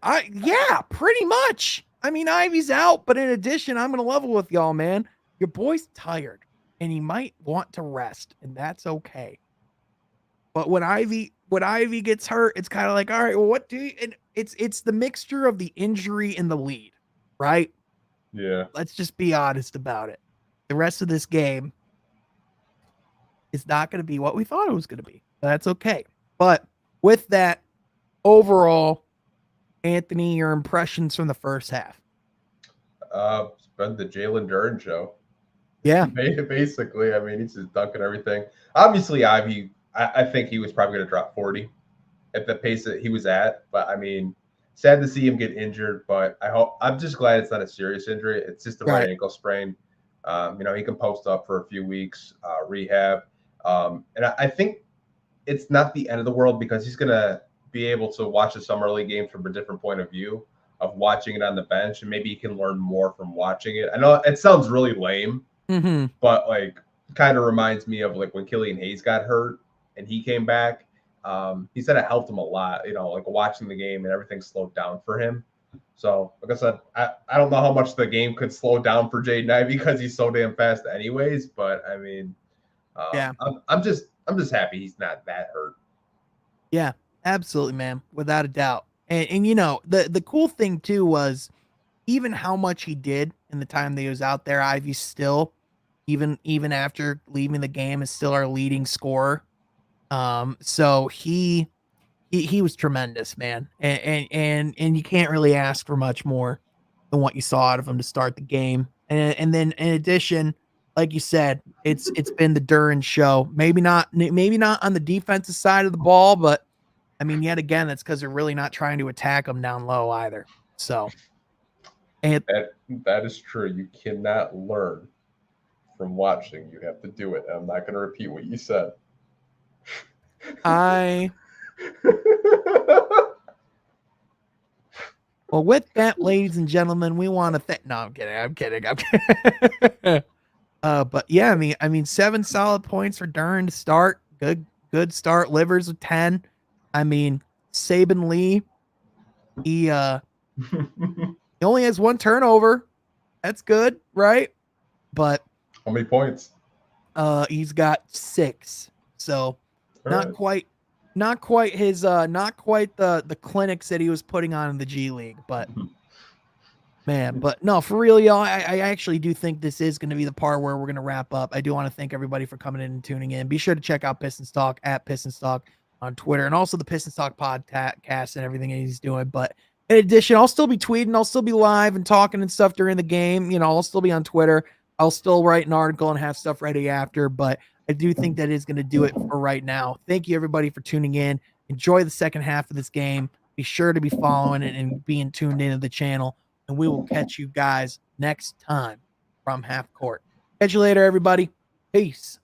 pretty much. I mean, Ivy's out, but in addition, I'm going to level with y'all, man. Your boy's tired, and he might want to rest, and that's okay. But when Ivy gets hurt, it's kind of like, all right, well, what do you? And it's the mixture of the injury and the lead, right? Yeah. Let's just be honest about it. The rest of this game is not going to be what we thought it was going to be. That's okay. But with that, overall, Anthony, your impressions from the first half? It's been the Jalen Duren show. Yeah. Basically, I mean, he's just dunking everything. Obviously, Ivy, I think he was probably going to drop 40 at the pace that he was at. But, I mean, sad to see him get injured. But I'm just glad it's not a serious injury. It's just a right ankle sprain. He can post up for a few weeks, rehab. And I think it's not the end of the world because he's going to be able to watch the summer league games from a different point of view of watching it on the bench. And maybe he can learn more from watching it. I know it sounds really lame, but like kind of reminds me of like when Killian Hayes got hurt and he came back. He said it helped him a lot, like watching the game and everything slowed down for him. So, like I said, I don't know how much the game could slow down for Jaden Ivey because he's so damn fast, anyways. But I mean, Yeah. I'm just happy he's not that hurt. Yeah, absolutely, man, without a doubt. And you know, the cool thing too was even how much he did in the time that he was out there. Ivy still, even after leaving the game, is still our leading scorer. So he was tremendous, man, and you can't really ask for much more than what you saw out of him to start the game. And then in addition, like you said, it's been the Duran show. Maybe not on the defensive side of the ball, but I mean, yet again, that's because they're really not trying to attack him down low either. So, and That is true. You cannot learn from watching. You have to do it. And I'm not going to repeat what you said. Well, with that, ladies and gentlemen, we want to thank. No, I'm kidding. But yeah, I mean, 7 solid points for Duran to start. Good start. Livers with 10. I mean, Saban Lee, he only has 1 turnover. That's good, right? But How many points? he's got 6. So not right. quite his not quite the clinics that he was putting on in the G League, but man, but no, for real, y'all, I actually do think this is going to be the part where we're going to wrap up. I do want to thank everybody for coming in and tuning in. Be sure to check out Pistons Talk at Pistons Talk on Twitter, and also the Pistons Talk podcast and everything he's doing. But in addition, I'll still be tweeting, I'll still be live and talking and stuff during the game. You know, I'll still be on Twitter. I'll still write an article and have stuff ready after, but I do think that is going to do it for right now. Thank you, everybody, for tuning in. Enjoy the second half of this game. Be sure to be following it and being tuned into the channel, and we will catch you guys next time from Half Court. Catch you later, everybody. Peace.